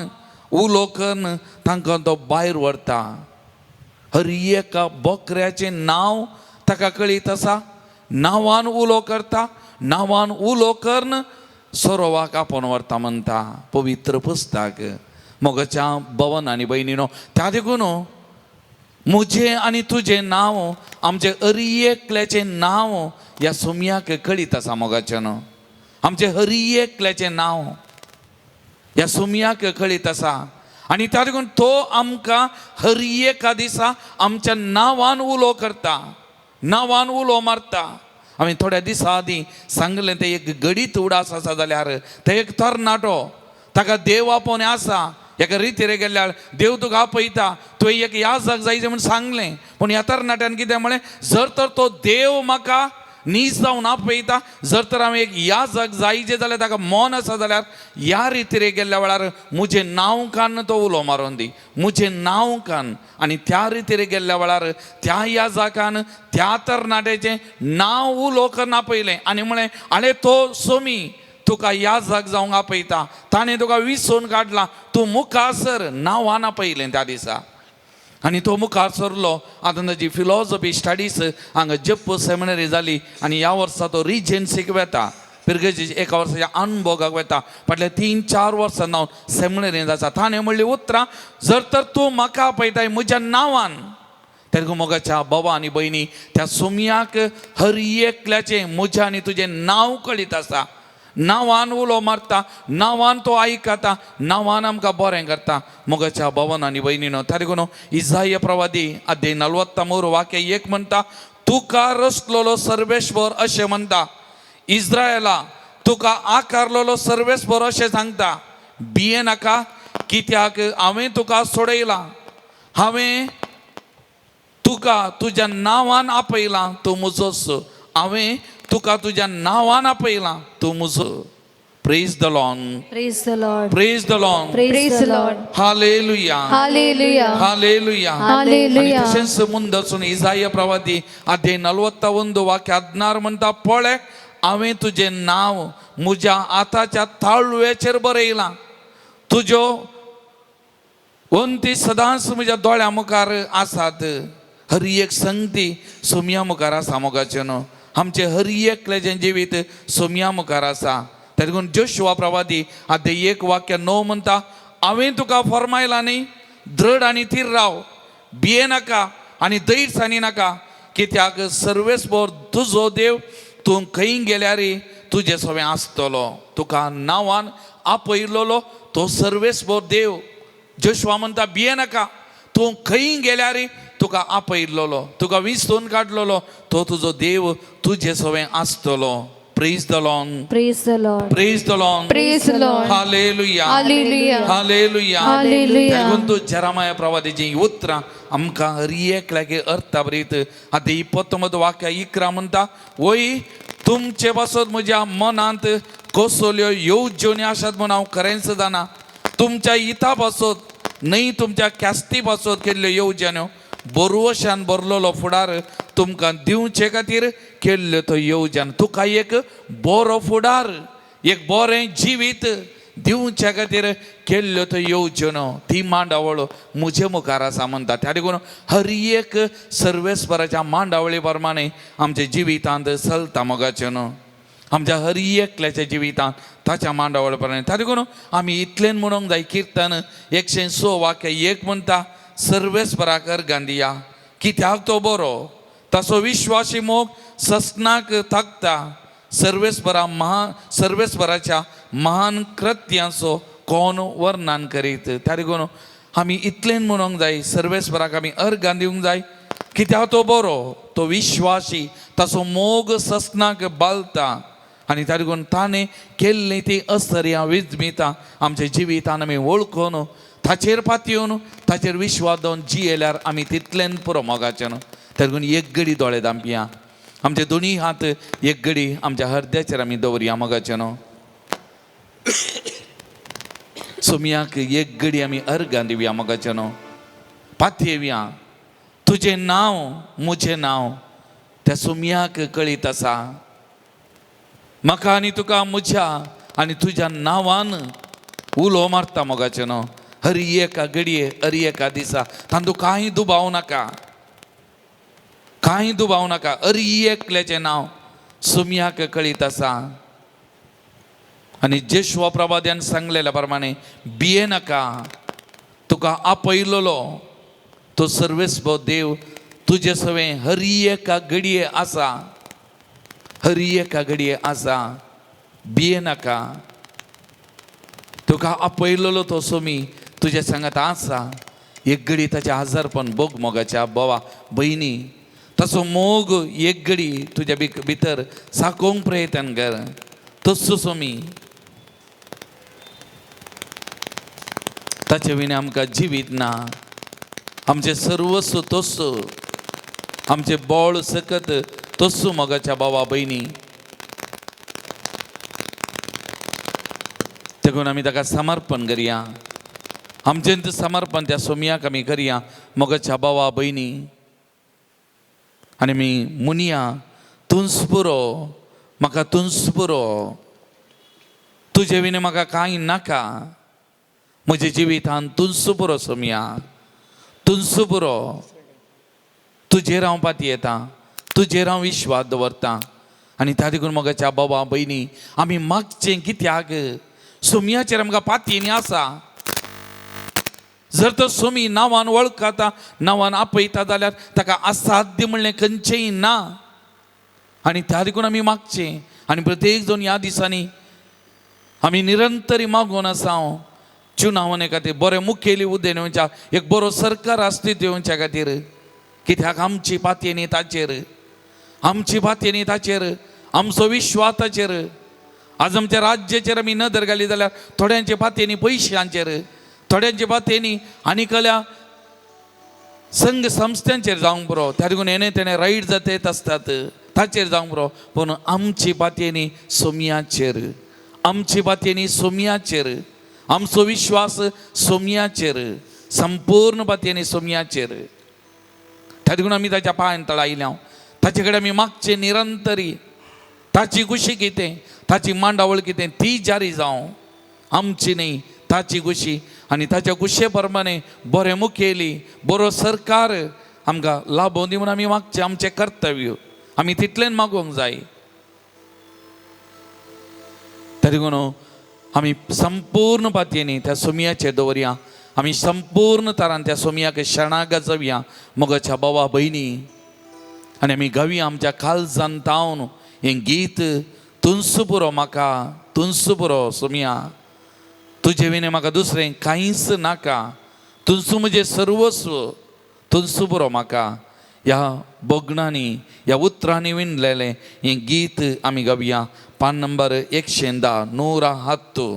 उलो करून तांकां तो भायर व्हरता. हर एका बोकऱ्याचें नांव ताका कळीत आसा, नांवान उलो करता, नांवान उलो करून सोरोवाक आपोवन व्हरता म्हणटा पवित्र पुस्तक. मोगाच्या भवन आनी भयणीनो, त्या देखून मुझे आनी तुझें नांव, आमचे हर एकल्याचें नांव ह्या सुमयाक कळीत आसा. मोगाचें न्हू, आमचे हर एकल्याचें नांव ह्या सुमयाक कळीत आसा. आनी त्या देखून तो आमकां हर एका दिसा आमच्या नांवान उलो करता, नांवान उलो मारता. हांवें थोड्या दिसा आदीं सांगलें तें एक गडीत उडास आसा जाल्यार तें एक तरणाटो, ताका देव आपोवने आसा. एका रितीरे गेल्यार देव तुका आपयता, तुवें एक याजक जायचें म्हूण सांगलें. पूण ह्या तरणाट्यान कितें म्हळें, जर तर तो देव म्हाका नीज जावन आपयता, जर तर हांवें एक याजक जायचें जाल्यार ताका मन आसा जाल्यार ह्या रितीरे गेल्ल्या वेळार म्हजें नांव कान तो उलो मारून दी, म्हजें नांव कान. आनी त्या रितीरे गेल्ल्या वेळार त्या याजकान त्या तरणाट्याचें नांव उलो करून आपयलें आनी म्हळें, आले तो सोमी तुका याजक जावंक आपयता, ताणें तुका विसोवन काडला, तूं मुखार सर. नांवान आपयलें त्या दिसा. आनी तो मुखार सरलो. आतां ताजी फिलॉसॉफी स्टडीज हांगा जप्प सेमिनरी जाली आनी ह्या वर्सा तो रिजन्सीक वेता, पिरगेजी एका वर्साच्या अनुभोगाक वेता. फाटल्या 3-4 वर्सां जावन सेमिनरींत आसा. ताणें म्हणली उतरां, जर तर तूं म्हाका आपयताय म्हज्या नांवान, तेन्ना मोगाच्या बाबा आनी भयणी, त्या सुमयाक हर एकल्याचें म्हजें आनी तुजें नांव कळीत आसा. नांवान उलो मारता, नांवान तो आयकता, नांवान आमकां बरें करता. मोगाच्या भवन आनी भयणीनो, त्या देखून इसाया प्रवादी अध्याय 43 वाक्य 1 म्हणटा, तुका रचलेलो सर्वेश्वर अशें म्हणटा, इस्रायला तुका आकारलेलो सर्वेश्वर अशें सांगता, भिये नाका, कित्याक हांवें तुका सोडयलां. हांवें तुका तुज्या नांवान आपयलां तूं म्हजोच. हांवें तुका तुज्या नांवान आपयलां तूं म्हजो. Praise the Lord. Praise the Lord. Praise the Lord. Praise the Lord. Hallelujah. Hallelujah. Hallelujah. Hallelujah. तशेंच ಮುಂದसून इसाया प्रवादी अध्याय 41 वाक्य 16 म्हणटा, पळय हांवें तुजें नांव म्हज्या हाताच्या ताळवेचेर बरयलां. तुज्यो वंती सदांच म्हज्या दोळ्या मुखार आसात. हर एक संगती सोम्या मुखार आसा मोगाचें न्हू. आमचें हर एकल्याचें जिवीत सोम्या मुखार आसा. तेदेखून जोशुआ प्रवादी अध्याय 1 वाक्य 9 म्हणटा, हांवें तुका फरमायलां न्ही, दृढ आनी थीर राव, भिये नाका आनी दैट सानी नाका, कित्याक सर्वेस्पर तुजो देव तूं खंय गेल्यार तुजें सगळें आसतलो. तुका नांवान आपयलोलो तो सर्वेस्पर देव. जोशुआ म्हणटा, भिये नाका, तूं खंय गेल्यार तुका आपयलोलो, तुका विसरून काडलोलो तो तुजो देव तुजें सगळें आसतलो. Praise the Lord. Praise the Lord. Praise the Lord. Praise the Lord. Hallelujah. Hallelujah. Hallelujah. Hallelujah. देखून तू जरामाया प्रवादीची उतरां आमकां हर एकल्यागे अर्थ बरीत. आतां 29 वाक्य 11 म्हणटा, वय तुमचे पासत म्हज्या मनांत कोसल्यो येवज्योनी आसात म्हूण हांव खरेंच जाणा. तुमच्या हिता पासत न्हय तुमच्या कॅस्ती पासत केल्ल्यो येवजण्यो बरोवशान बरलोलो फुडार तुमकां दिवचे खातीर केल्ल्यो तो येवजण. तुका एक बरो फुडार, एक बरें जिवीत दिवच्या खातीर केल्ल्यो त्यो येवजण्यो, ती मांडावळ म्हजे मुखार आसा म्हणटा. त्या देखून हर एक सर्वेस्पराच्या मांडावळी प्रमाणे आमच्या जिवितांत चलता मोगाचें न्हू. आमच्या हर एकल्याच्या जिवितांत ताच्या मांडावळ प्रमाणे. त्या देखून आमी इतलें म्हणूंक जाय. किर्तन 106 वाक्य 1 म्हणटा, सर्वेस्पराक अर्घां दिया, कित्याक तो बरो, ताचो विश्वासी मोग ससनाक थाकता. सर्वेस्पराच्या महान कृत्यांचो कोण वर्णन करीत. त्या देखून आमी इतलें म्हणूंक जाय, सर्वेस्पराक आमी अर्घां दिवंक जाय, कित्याक तो बरो, तो विश्वासी, ताचो मोग ससनाक बालता. आनी त्या देखून ताणें केल्लीं ती अस्तर्यां विजमितां आमच्या जिवितान आमी वळखून ताचेर पातयेवन ताचेर विश्वास दवरून जियेल्यार आमी तितलें पुरो मोगाचें न्हू. त्या देखून एक घडी दोळे धांपया, आमचे दोनी हात एक घडी आमच्या हृदयाचेर आमी दवरया मोगाचें न्हू. सोमयाक एक घडी आमी अर्घां दिवया मोगाचें न्हू. पातयेवया. तुजें नांव म्हजें नांव त्या सोमयाक कळीत आसा. म्हाका आनी तुका म्हज्या आनी तुज्या नांवान उलो मारता मोगाचें न्हू. हर एका घडये हर एका दिसा तांतूं कांय दुबाव नाका, कांय दुबाव नाका. हर एकल्याचें नांव सोमयाक कळीत आसा. आनी जोशुआ प्रवाद्यान सांगलेल्या प्रमाणे भिये नाका, तुका आपयलोलो तो सर्वेस्पर देव तुजे सवें हर एका घडये आसा, हर एका घडये आसा. भिये नाका, तुका आपयलोलो तो सोमी तुज्या सांगात आसा. एक घडी ताचें आजारपण भोग मोगाच्या बोवा भयणी, ताचो मोग एक घडी तुज्या भितर साकोवंक प्रयत्न कर. तस्सो सोमी ताचे विना आमकां जिवीत ना. आमचें सर्वस्व तस्सो, आमचें बोळ सकत तस्सो मोगाच्या भावा भयणी. देखून आमी ताका समर्पण करया. आमचें समर्पण त्या सोमयाक आमी करया मोगाच्या भावा भयणी. आनी आमी मुनिया, तूंच पुरो, म्हाका तूंच पुरो, तुजे विना म्हाका कांय नाका. म्हज्या जिवितांत तूंच पुरो सोमया, तूंच पुरो. तुजेर हांव पातयेता, तुजेर हांव विश्वास दवरतां. आनी त्या देखून मोगाच्या भावा भयणी आमी मागचें कित्याक सोमयाचेर आमकां पातयेनी आसा. जर तो सोमी नांवान वळखता, नांवान आपयता जाल्यार ताका असाध्य म्हणलें खंयचेंय ना. आनी त्या देखून आमी मागचें. आनी प्रत्येक जण ह्या दिसांनी आमी निरंतरी मागून आसा चुनावणे खातीर, बरे मुखेली हुद्दे येवच्या, एक बरो सरकार अस्तित्व येवच्या खातीर. कित्याक आमची पातयेनी ताचेर, आमची पातयेनी ताचेर, आमचो विश्वास ताचेर. आज आमच्या राज्याचेर आमी नदर घाली जाल्यार थोड्यांचे पातयेनी पयशांचेर, थोड्यांचे पातयेनी आनी कल्या संघ संस्थांचेर जावंक बरो त्या देखून येणे तेणे रायड जात असतात ताचेर जावंक बरो पूण आमची बातयेनी सोमयाचेर आमची बातयेनी सोमयाचेर आमचो विश्वास सोमयाचेर संपूर्ण बातयेनी सोमयाचेर त्या देखून आमी ताच्या पांयान तळायल्या ताचे कडेन आमी मागचे निरंतरी ताची कुशी कितें ताची मांडावळ कितें ती जारी जावं आमची न्ही ताची कुशी आनी ताच्या कुशे प्रमाणे बरें मुखेली बरो सरकार आमकां लाभो दी म्हणून आमी मागचें आमचें कर्तव्य आमी तितलें मागोवंक जाय तरी देखून आमी संपूर्ण बातयेनी त्या सोमयाचेर दवरया आमी संपूर्ण तरान त्या सोमयाक शरणागत जावया मोगाच्या भावा भयणी आनी आमी गावया आमच्या काळजांत तावन हें गीत तुनसो पुरो म्हाका तुनसो पुरो सोमया तुजे विने म्हाका दुसरें कांयच नाका तुनसो म्हजें सर्वस्व तुनसो पुरो म्हाका ह्या बोगणांनी ह्या उतरांनी विणलेलें हें गीत आमी गावया पान नंबर 110 नूरा हत्तू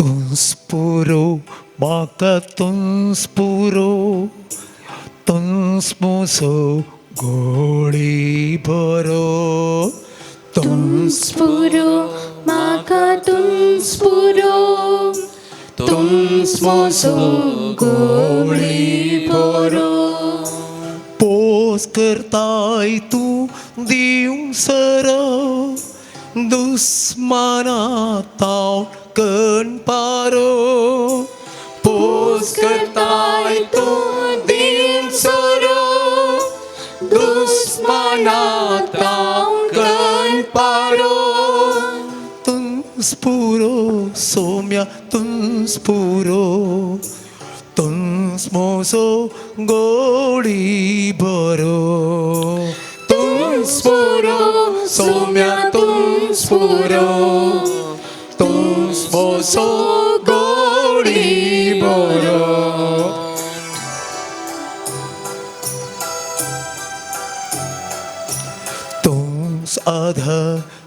Tunspuro, maka tunspuro, tunsmoso, goli boro, तुंस्पुरो माका तुंस्पुरो तुंस्मोसो गोळी बरो pos kertai tu diung sero, dusmana tau ken paro, pos kertai tu diung sero, dusmana tau ken paro. Tunspuro somya tunspuro, tunsmoso goli boro. Tunspuro somya tunspuro, tunsmoso goli boro. Tuns adha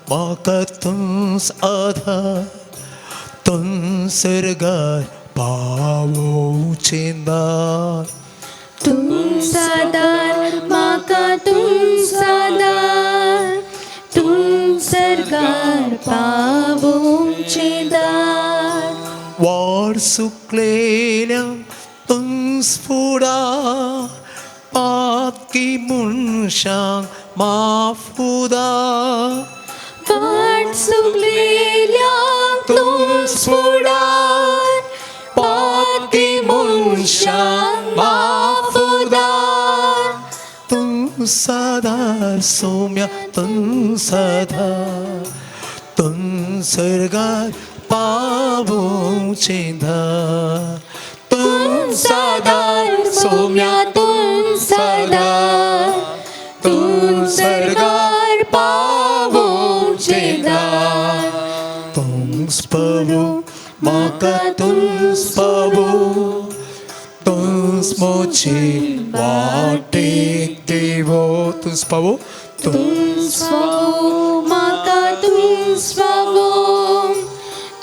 maka tuns adha, tuns sergar pawo cindar. तुंसादार माका तुंसादार तुंसरगार पावोंचेदार War sukleल्या tunsfuda, patki munshang mafuda. वाट सुगलेल्या तुंस्फुडार, patki munshang mafuda. Tunsadar somya tunsadar, tunsargar pavon cindar. Tunsadar somya tunsadar, tunsargar pavon cindar. Tunspavo maka tunspavo, tunsmochi vatik devo. Tunspavo तुंस्वो माका तुंस्वो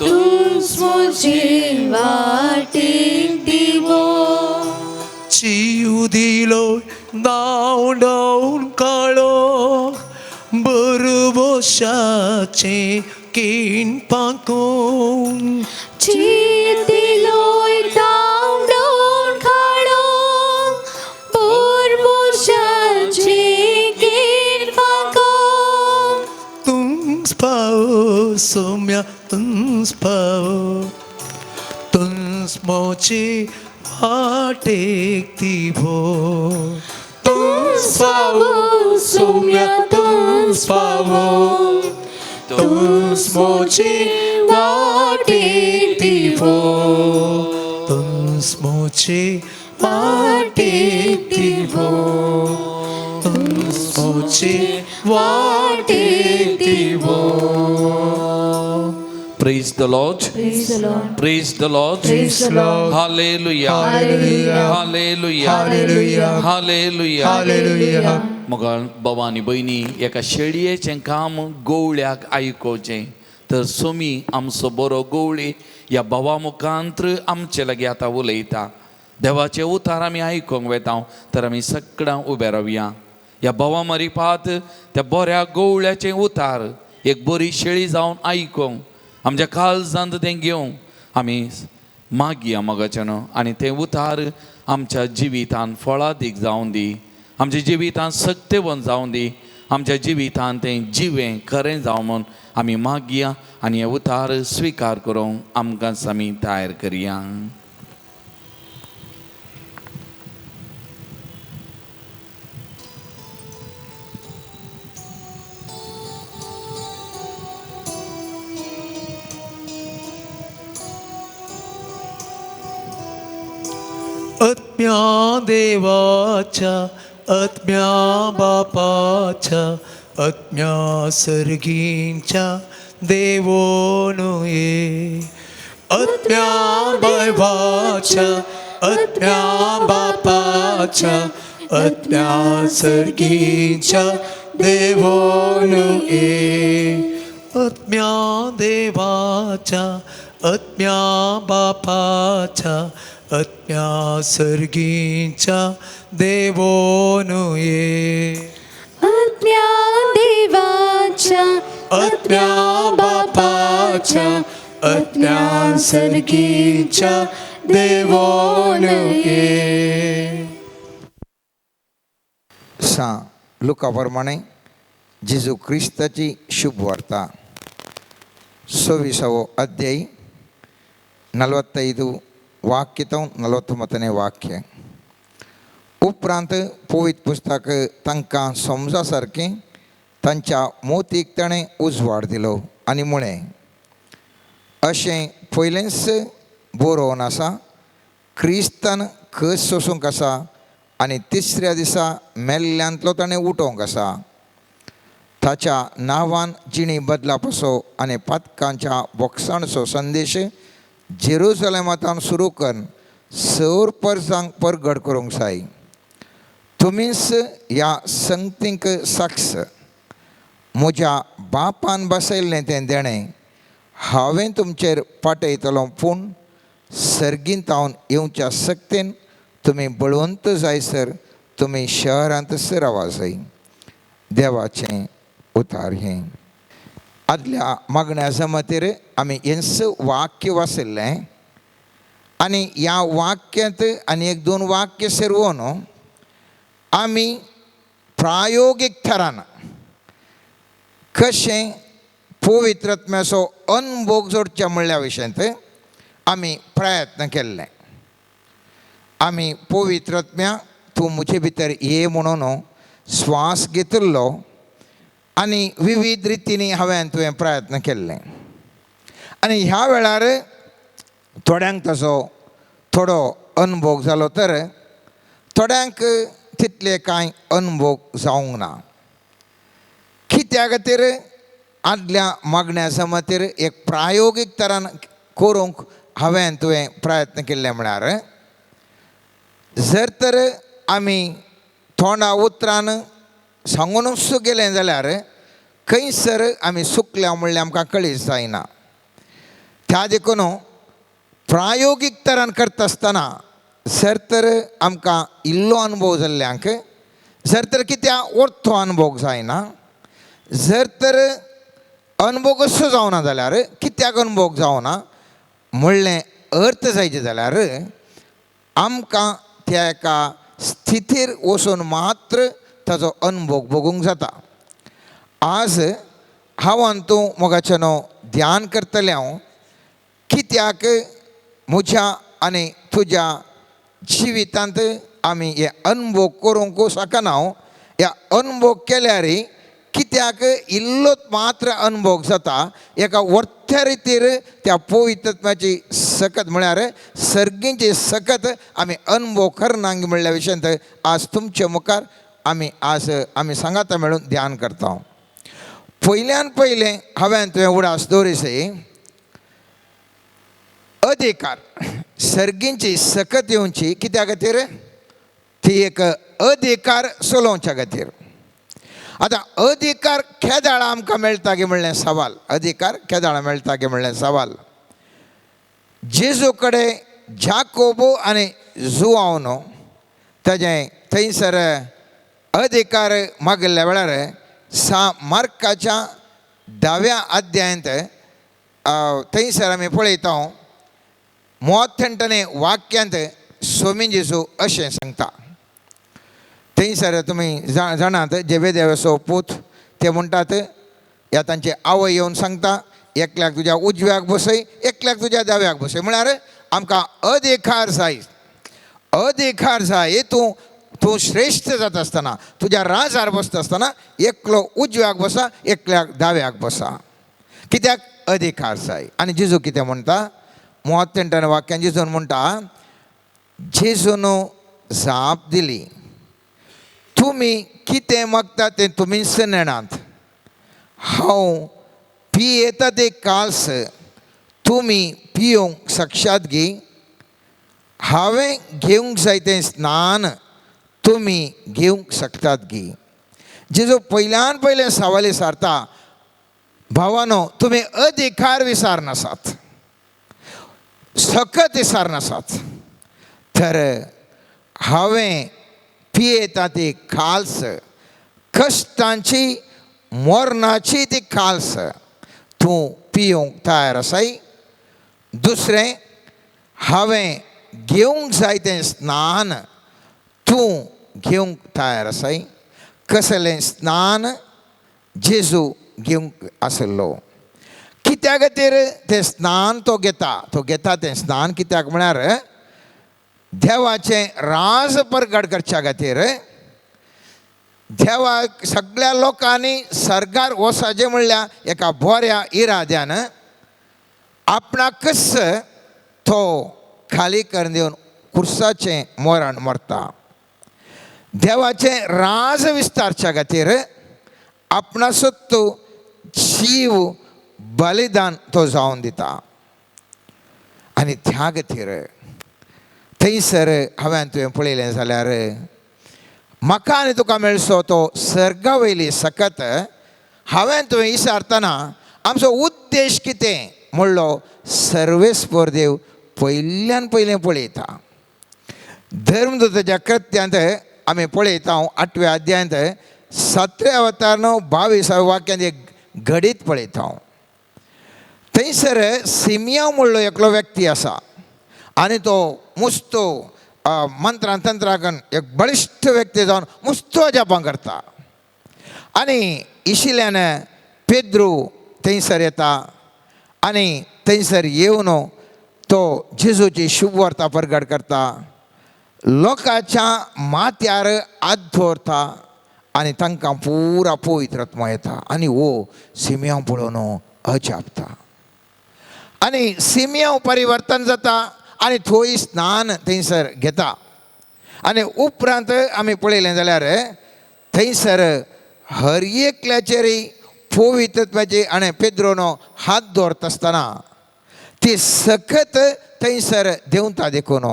तुंस्मोचे वाटेक दिवो चिव दिलो नाव down काळो, बरबोशाचे केन पाकोन. चितिलोय down down Khado बोरबोशाचे Kane फाको Tunspavo somya tunspavo, tunsmochi vatek divo. Tunspavo somya tunspavo, tunsmochi vatek divo. Tunsmochi vatek divo. Tunsmochi vatek divo. Praise the Lord. Praise the Lord. Praise the Lord. Praise the Lord. Hallelujah. Hallelujah. Hallelujah. Hallelujah. Hallelujah. Hallelujah. मग भवानी बहिणी एका शेळयेचें काम गवळ्याक आयकोवचें तर सोमी आमचो बरो गवळी ह्या भावा मुखांत्र आमचे लागीं आतां उलयता. देवाचे उतार आमी आयकोंक वेता तर आमी सगळां उबे रावया. ह्या भावा मारिफात त्या बऱ्या गवळ्याचें उतार एक बरी शेळी जावन आयकोंक आमच्या काळजांत तें घेवंक आमी मागया मोगाचें न्हू. आनी तें उतार आमच्या जिवितांत फळादीक जावं दी, आमच्या जिवितांत सत्यवन जावं दी, आमच्या जिवितांत तें जिवें खरें जावं म्हूण आमी मागया आनी हे उतार स्विकार करूंक आमकांच आमी तयार करया. आत्म्या देवाच्या आत्म्या बापाच्या आत्म्या सर्गींच्या देवोनु ये. आत्म्या देवाच्या आत्म्या बापाच्या आत्म्या सर्गींच्या देवोनु ये. आत्म्या देवाच्या आत्म्या बापाच्या आत्म्या सर्गींच्या देवोनु ये. आत्म्या देवाच्या आत्म्या बापाच्या आत्म्या सर्गींच्या देवोनु ये. लुका प्रमाणे जेजू क्रिस्ताची शुभ वार्ता 26వ अध्याय 45 वाक्य 49ನೇ वाक्य. उपरांत पवित्र पुस्तक तांकां समजा सारकें तांच्या मोतीक ताणें उजवाड दिलो आनी म्हळें, अशें पयलेंच बरोवन आसा, क्रिस्तान खस सोसूंक आसा आनी तिसऱ्या दिसा मेल्ल्यांतलो ताणें उठोवंक आसा. ताच्या नांवान जिणी बदला पासो आनी पातकांच्या बोक्साणचो संदेश जेरुसलेमांतल्यान सुरू करून सौर परजांक परगट करूंक जाय. तुमीच ह्या संगतींक साक्ष. म्हज्या बापान बसयल्लें तें देणें हांवें तुमचेर पाटयतलो, पूण सर्गींतावन येवच्या सक्तीन तुमी बळवंत जायसर तुमी शहरांतच रावा जाय. देवाचें उतार हें. आदल्या मागण्या जमतेर आमी हेंच वाक्य वाचयल्लें आनी ह्या वाक्यांत आनी एक दोन वाक्य सेरवून आमी प्रायोगीक थरान कशें पवित्र आत्म्याचो अनुभव जोडचे म्हणल्या विशयांत आमी प्रयत्न केल्ले. आमी पवित्र आत्म्या तूं म्हजे भितर ये म्हणून स्वास घेतिल्लो आनी विविध रितींनी हांवें तुवें प्रयत्न केल्ले. आनी ह्या वेळार थोड्यांक ताचो थोडो अनुभव जालो तर थोड्यांक तितले कांय अनुभव जावंक ना. कित्या खातीर आदल्या मागण्या जमतेर एक प्रायोगीक तरान करूंक हांवें तुवें प्रयत्न केल्ले म्हळ्यार, जर तर आमी थोडा उतरान सांगूनच गेलें जाल्यार खंयसर आमी चुकल्या म्हणलें आमकां कळीत जायना. त्या देखून प्रायोगीक तरान करता आसतना जर तर आमकां इल्लो अनुभव जाल्ल्यांक, जर तर कित्याक वर्थो अनुभव जायना, जर तर अनुभव कसो जावना जाल्यार कित्याक अनुभव जावना म्हणलें अर्थ जायचे जाल्यार आमकां त्या एका स्थितीर वचून मात्र ताचो अनुभव भोगूंक जाता. आज हांव आनी तूं मोगाचें ध्यान करतलें हांव कित्याक म्हज्या आनी तुज्या जिवितांत आमी हे अनुभव करूंक शकना. ह्या अनुभव केल्यार कित्याक इल्लोच मात्र अनुभव जाता. एका वर्थ्या रितीर त्या पवित्रत्वाची सकत म्हळ्यार सर्गींची सकत आमी अनुभव करनांक म्हणल्या विशयांत आज तुमचे मुखार आमी सांगाता मेळून ध्यान करता. पयल्यान पयलें हांवें तुवें उडास दवरिसय अधिकार सर्गींची सकत येवची कित्या खातीर ती एक अधिकार चलोवच्या खातीर. आतां अधिकार केदाळ आमकां मेळटा गे म्हणलें सवाल. अधिकार केदाळ मेळटा गे म्हणलें सवाल. जेजू कडेन जाकोबो आनी जुआंव ताजें थंयसर अधिकार मागिल्ल्या वेळार मार्काच्या 10व्या अध्यायांत थंयसर आमी पळयता 38 वाक्यांत स्वामीन जेजू अशें सांगता. थंयसर तुमी जाणात जेबेदेवाचो पूत ते म्हणटात ह्या तांचे आवय येवन सांगता एकल्याक तुज्या उजव्याक बसय एकल्याक तुज्या दाव्याक बसय. म्हळ्यार आमकां अधिकार जाय. अधिकार जाय. तूं श्रेश्ठ जाता आसतना तुज्या राजार बसता आसतना एकलो उजव्याक बसा एकल्याक दाव्याक बसा. कित्याक अधिकार जाय. आनी जेजू कितें म्हणटा 38 वाक्यान जेजून म्हणटा जेजून जाप दिली तुमी कितें मागता तें तुमीच नेणात. हांव पियेता तें काल्स तुमी पियोंक शकतात गी. हांवें घेवंक जाय तें स्नान तुमी घेवंक शकतात गी. जेजू पयल्यान पयलें सवाल विचारता भावानो तुमी अधिकार विचारनासात सकत विचारनासात. तर हांवें पियेता ती खाल्स कश्टांची मरणाची ती खाल्स तूं पियोंक तयार आसाय. दुसरें हांवें घेवंक जाय तें स्नान तूं घेवंक तयार आसाय. कसलें स्नान जेजू घेवंक आसलो. कित्या खातीर तें स्नान तो घेता तें स्नान कित्याक म्हळ्यार देवाचें राज प्रगट करच्या खातीर. देवाक सगळ्या लोकांनी सर्गार वसाचें म्हणल्यार एका बऱ्या इराद्यान आपणाकच तो खाली करून दिवन कुर्साचें मरण मरता. देवाचें राज विस्तारच्या खातीर आपणाचोच जीव बलिदान तो जावन दिता. आनी त्या खातीर थंयसर हांवें तुवें पळयलें जाल्यार म्हाका आनी तुका मेळचो तो सर्गा वयली सकत हांवें तुवें विचारतना आमचो उद्देश कितें म्हणलो सर्वेस्पर देव पयल्यान पयलें पळयता. धर्मदूताच्या कृत्यांत आमी पळयता 8व्या अध्यायांत 7व्या अवतारान 22व्या वाक्यांत एक घडीत पळयता. थंयसर सिमियोन म्हणलो एकलो व्यक्ती आसा आनी तो मुस्तो मंत्रां तंत्राकन एक बळिश्ठ व्यक्ती जावन मुस्तो जपां करता. आनी इशिल्यान पेद्रू थंयसर येता आनी थंयसर येवन तो जेजूची शुभ वार्ता प्रगट करता. लोकांच्या माथ्यार हात दवरता आनी तांकां पुरा पवित्र आत्मा येता. आनी हो सिमियोन पळोवन अजापता. आनी सिमियोन परिवर्तन जाता आनी थंय स्नान थंयसर घेता. आनी उपरांत आमी पळयलें जाल्यार थंयसर हर एकल्याचेरय पवित्रत्वाची आनी पेद्रोन हात दवरता आसतना ती सकत थंयसर देंवता देखून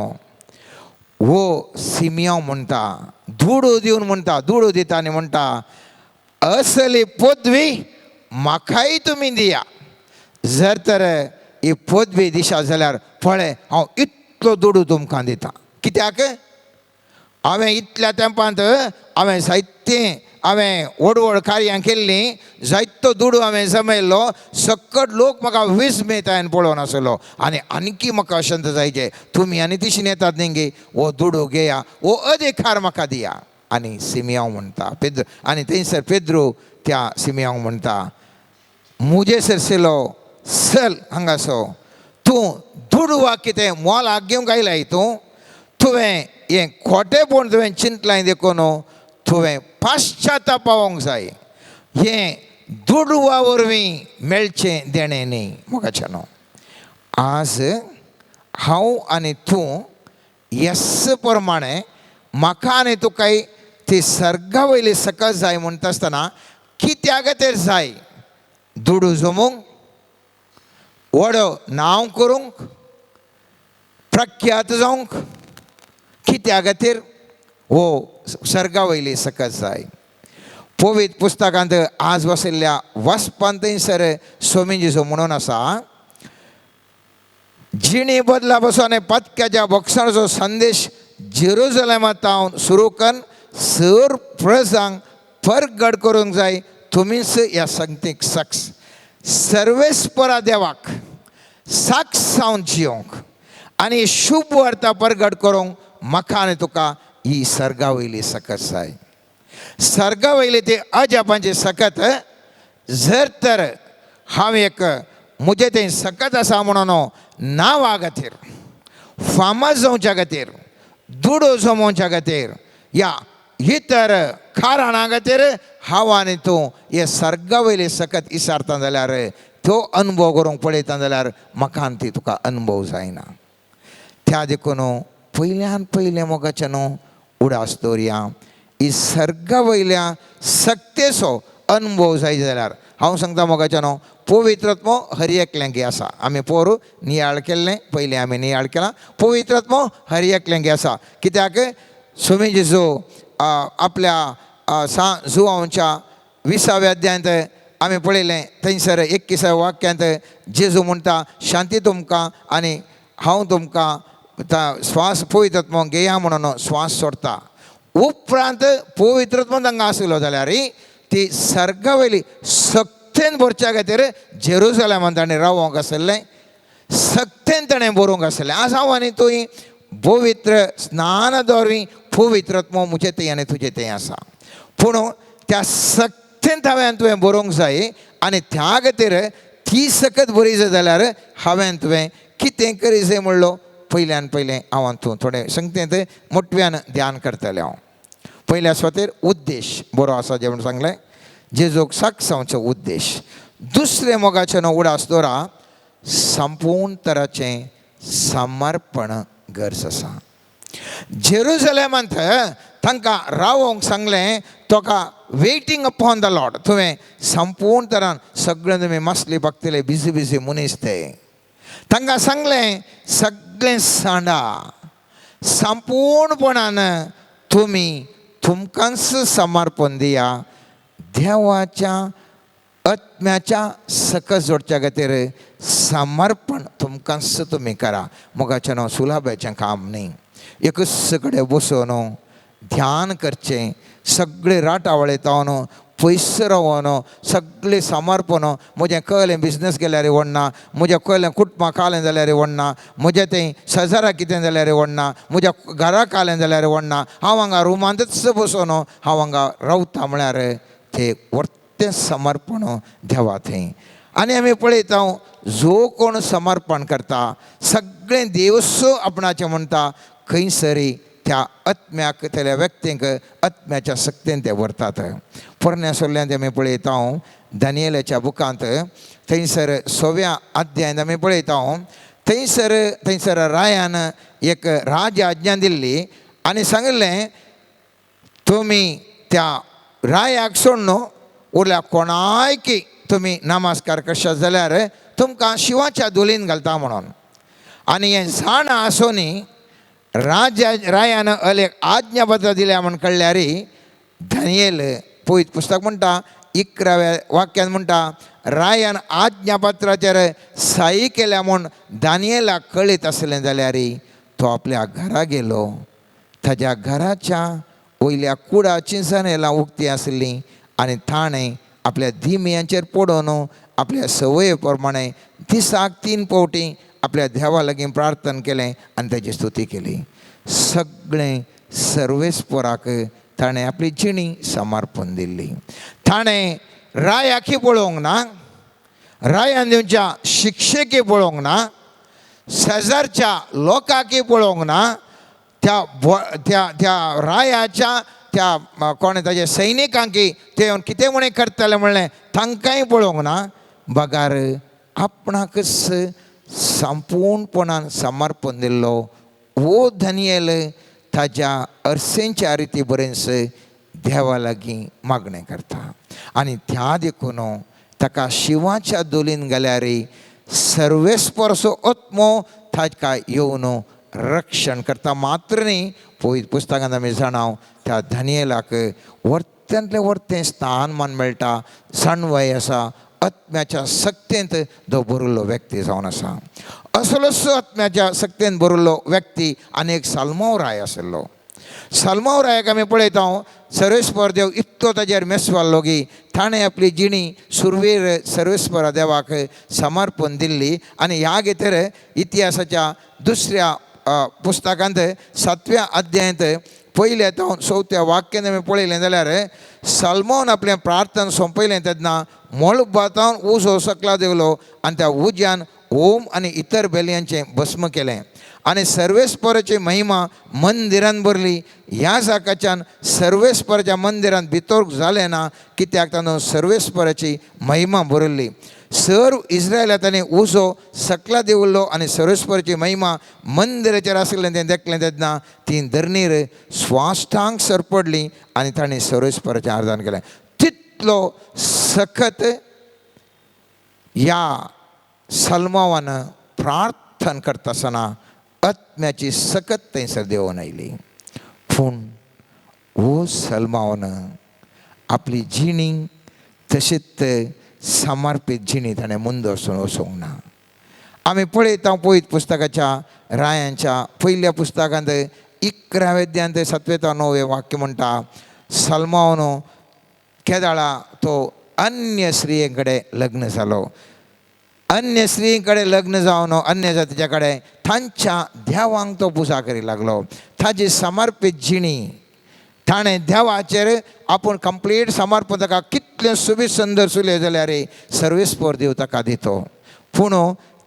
हो सिमियोन म्हणटा धुडो दिवन म्हणटा धुडो दिता आनी म्हणटा असली पदवी म्हाकाय तुमी दिया. जर तर ही पदवी दिशा जाल्यार पळय हांव इतलो दुडू तुमकां दिता. कित्याक हांवें इतल्या तेंपांत हांवें साहित्य हांवें व्हड कार्यां केल्लीं जायतो दुडू हांवें जमयल्लो. सकट लोक म्हाका विस्मेत हांवें पळोवन आसलो आनी आनीकी म्हाका अशेंत जायचें तुमी आनी दिशीन येतात न्ही गे हो दुडू घेया हो अधिकार म्हाका दिया. आनी सिमियोन म्हणटा पेद्रू आनी थंयसर पेद्रू त्या सिमियोन म्हणटा मुजे सरसेलो चल हांगासो तूं दुडवा कितें मोलाक घेवंक आयलाय तुवें हें खोटेपण तुवें चिंतलाय देखून तुवें पाश्चातापावंक जाय. हें दुडवा वरवीं मेळचें देणें न्ही मोगाचें न्हू. आज हांव आनी तूं येस प्रमाणें म्हाका आनी तुकाय ती सर्गा वयली सकत जाय म्हणटा आसतना कित्या खातीर जाय. दुडू जमूंक व्हड नांव करूंक प्रख्यात जावंक कित्या खातीर हो सर्गा वयली सकत जाय. पवित्र पुस्तकांत आज बसयल्ल्या वचपांत थंयसर स्वामी जेजू म्हणून आसा, जिणी बदला बसोन पत्क्याच्या बॉक्साचो संदेश जेरुसलेमांत सुरू करून सर प्रजांक परगट करूंक जाय. तुमीच ह्या संगतीक साक्ष सर्वेस्परा देवाक साक्ष जावन जियोंक आनी शुभ वार्ता परगट करूंक म्हाका आनी तुका ही सर्गा वयली सकत जाय. सर्गा वयली ती अजापांची सकत जर तर हांव एक म्हजें तें सकत आसा म्हणून नांवा खातीर, फामाद जावच्या खातीर, दुडो जमोवच्या खातीर या इतर खाराणा खातीर हांव आनी तूं हे सर्गा वयली सकत इसारता जाल्यार तो अनुभव करूंक पळयता जाल्यार म्हाका आनी ती तुका अनुभव जायना. त्या देखून पयल्यान पयलें मोगाचें न्हू उडास दवरया. ही सर्गा वयल्या सक्तेचो अनुभव जाय जाल्यार हांव सांगता मोगाचें न्हू पवित्रत्व हर एकल्यांकी आसा. आमी पोरू नियाळ केल्लें, पयलीं आमी नियाळ केलां. पवित्रत्व हर एकल्यांकी आसा. कित्याक स्वामी जेजू आपल्या जुवांच्या 20व्या अध्यायांत आमी पळयलें, थंयसर 21व्या वाक्यांत जेजू म्हणटा शांती तुमकां आनी हांव तुमकां स्वास पवित्रत्व घेया म्हणून स्वास सोडटा. उपरांत पवित्रत्व तांकां आसलो जाल्यार ती सर्गा वयली सक्तेन भरच्या खातीर जेरुसलेमांत ताणें रावोंक आसलें, सक्तेन ताणें बरोवंक आसलें. आज हांव आनी तुवें पवित्र स्नान दवरी पवित्रत्व म्हजें तें आनी तुजें तें आसा. पूण त्या सक्तेन तुवें बरोवंक जाय आनी त्या खातीर ती सकत बरी जाय जाल्यार हांवें तुवें कितें करी जाय म्हणलो. पयल्यान पयलें हांव तूं थोडें संगतेंत मोटव्यान ध्यान करतलें. हांव पयल्या स्वातेर उद्देश बरो आसा जें म्हणून सांगलें, जेजूक साक्ष जावचो उद्देश. दुसरें मोगाचें न्हू उडास दवरा, संपूर्ण तराचें समर्पण गरज आसा. जेरुसलेमांत तांकां रावोंक सांगलें, तुका वेटिंग अपॉन द लॉर्ड. तुवें संपूर्ण तरान सगळें तुमी मसली बगतले बिजी बिजी मनीस ते. तांकां सांगलें सगळें सांडा, संपूर्णपणान तुमी तुमकांच समर्पण दिया. देवाच्या आत्म्याच्या सकत जोडच्या खातीर समर्पण तुमकांच तुमी करा. मोगाचें न्हू सुलभाचें काम न्ही. एकच कडेन बसून ध्यान करचें, सगळे राटावळेतावन पयस रावन सगळें समर्पण. म्हजें कळ्ळें बिजनस केल्यार व्हडना, म्हजें कळ्ळें कुटुंबाक कालें जाल्यार व्हडना, म्हजें तें शेजाराक कितें जाल्यार व्हडना, म्हज्या घराक कालें जाल्यार व्हडना, हांव हांगा रुमांतच बसून हांव हांगा रावता म्हळ्यार तें वर्तें समर्पण देवा थंय. आनी आमी पळयता जो कोण समर्पण करता सगळें देवस्व आपणाचें म्हणटा, खंयसरी त्या आत्म्याक त्या व्यक्तीक आत्म्याच्या सक्तेन ते व्हरतात. पोरण्या सोल्ल्यांत आमी पळयता दानियेलाच्या बुकांत थंयसर 6व्या अध्यायांत आमी पळयता थंयसर रायान एक राज आज्ञा दिल्ली आनी सांगलें तुमी त्या रायाक सोडून उरल्या कोणायकी तुमी नमस्कार करशात जाल्यार तुमकां शिवाच्या धुलीन घालता म्हणून. आनी हें जाणा आसोनी रायान अलेक आज्ञापत्र दिल्या म्हण कळल्यार दानियेल पवित्र पुस्तक म्हणटा 11व्या वाक्यान म्हणटा, रायान आज्ञापत्राचेर सही केल्या म्हूण दानियेलाक कळीत आसलें जाल्यार तो आपल्या घरा गेलो. ताच्या घराच्या वयल्या कुडाची जनेलां उक्तीं आसलीं आनी ताणें आपल्या दिमयांचेर पडून आपल्या संवये प्रमाणे दिसाक 3 फावटी आपल्या देवा लागीं प्रार्थना केलें आनी ताची स्तुती केली. सगळें सर्वेस्पराक ताणें आपली जिणी समर्पण दिल्ली. ताणें रायाकी पळोवंक ना, रायान दिवच्या शिक्षेकी पळोवंक ना, शेजारच्या लोकांकी पळोवंक ना, त्या रायाच्या त्या कोणे ताच्या सैनिकांकी ते कितें म्हणे करतले म्हणलें तांकांय पळोवंक ना. बगार आपणाकच संपूर्णपणान समर्पण दिल्लो वो दानियेल ताच्या अर्सेंच्या रिती बरेंच देवा लागीं मागणें करता. आनी त्या देखून ताका शिवाच्या दोलीन गेल्यार सर्वेस्परसो आत्मो ताका येवन रक्षण करता मात्र न्ही पळयत पुस्तकांत आमी जाणाव त्या धनियेलाक वर्त्यांतले वर्तें स्थानमान मेळटा, सणवय आसा, आत्म्याच्या सक्तेंत तो बरिल्लो व्यक्ती जावन आसा. असलोच आत्म्याच्या सक्तेन बरिल्लो व्यक्ती आनी एक साल्मोवराय आशिल्लो. साल्मोवरायाक आमी पळयता सर्वेस्पर देव इतलो ताजेर मेस्वाल्लो की ताणें आपली जिणी सुरवेर सर्वेस्परा देवाक समर्पण दिल्ली. आनी ह्या घेतर इतिहासाच्या दुसऱ्या पुस्तकांत 7व्या अध्यायांत पयल्या जावन 4थ्या वाक्यान आमी पळयलें जाल्यार साल्मोन आपलें प्रार्थना सोंपयलें तेन्ना मळबातावन उजो सकला देवलो आनी त्या उज्यान ओम आनी इतर बेलयांचें भस्म केलें आनी सर्वेस्पराची महिमा मंदिरान भरली. ह्या जाकाच्यान सर्वेस्पराच्या मंदिरान भितर जालें ना कित्याक ताणें सर्वेस्पराची महिमा भरली. सर्व इस्रायला ताणें उजो सकला देवल्लो आनी सर्वेस्पराची महिमा मंदिराचेर आसलें तें देखलें तेन्ना ती धरणीर स्वाश्टांग सरपडली आनी ताणें सर्वेस्पराचें आराधन केलें. तितलो सखत ह्या साल्मोवान प्रार्थना करता आसतना आत्म्याची सकत थंयसर देंवून आयली. पूण हो साल्मोवान आपली जिणी तशीच समर्पीत जिणी ताणें मुंद वचून वचोंक ना. आमी पळयता पळयत पुस्तकाच्या रायांच्या पयल्या पुस्तकांत 11व्या अध्यायांत 7वें ते 9वें वाक्य म्हणटा साल्मोन केदाळा तो अन्य स्त्रिये कडेन लग्न जालो. अन्य स्त्री कडेन लग्न जावन अन्य जातीच्या कडेन तांच्या देवांक तो पुजा करी लागलो. ताजी समर्पीत जिणी ताणें देवाचेर आपूण कंप्लीट समर्पण ताका कितलें सुबीत सुंदर चुले जाल्यार सर्वेस्पर देव ताका दितो. पूण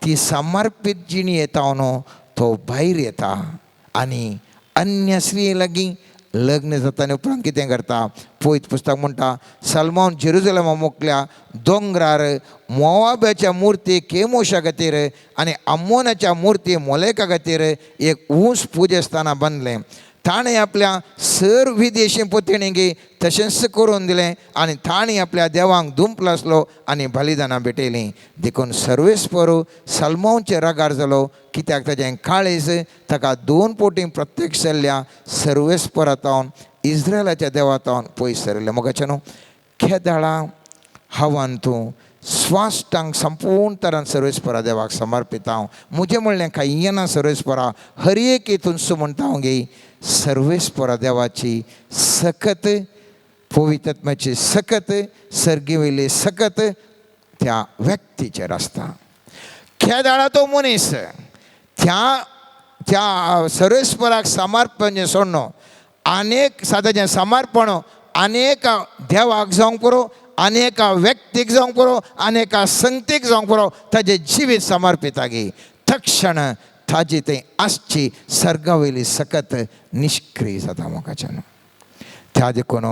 ती समर्पीत जिणी येता न्हू तो भायर येता आनी अन्य स्त्री लागीं लग्न जाता आनी उपरांत कितें करता पळयत पुस्तक म्हणटा साल्मोन जेरुजलेमा मोकल्या दोंगरार मोवाबाच्या मुर्ती केमोशा खातीर आनी आम्मोनाच्या मुर्ती मोलेका खातीर एक ऊंच पुजेस्थाना बांदलें. ताणें आपल्या सर्व विदेशी पुतणींक तशेंच करून दिलें आनी ताणीं आपल्या देवांक धुंपलो आसलो आनी बलिदानां भेटयलीं. देखून सर्वेस्पर साल्मोनचेर रागार जालो कित्याक ताचें काळीज ताका 2 पोटी प्रत्यक्ष जाल्ल्या सर्वेस्परांतावन इस्रायलाच्या देवातावन पयस सरिल्लें. मोगाचें न्हू केदाळा हवान तूं स्वाश्टांग संपूर्ण तरान सर्वेस्परा देवाक समर्पित हांव. मुजें म्हणलें कांय ना सर्वेस्परा हर एक हितून म्हणटा हांव गे सर्वेस्परा देवाची सकत पवित्र आत्म्याची सकत सर्गी वयली सकत त्या व्यक्तीचेर आसता. केदाळा तो मनीस त्या सर्वेस्पराक समर्पण जें सोडणो आनेक सादाचें समर्पण आनेका देवाक जावंक पुरो आनेका व्यक्तीक जावंक पुरो आनेका संगतीक जावंक पुरो ताजें जिवीत समर्पितागी तक्षण ताजी थंय आसची सर्गा वयली सकत निश्क्रीय जाता. मोगाच्यान त्या देखून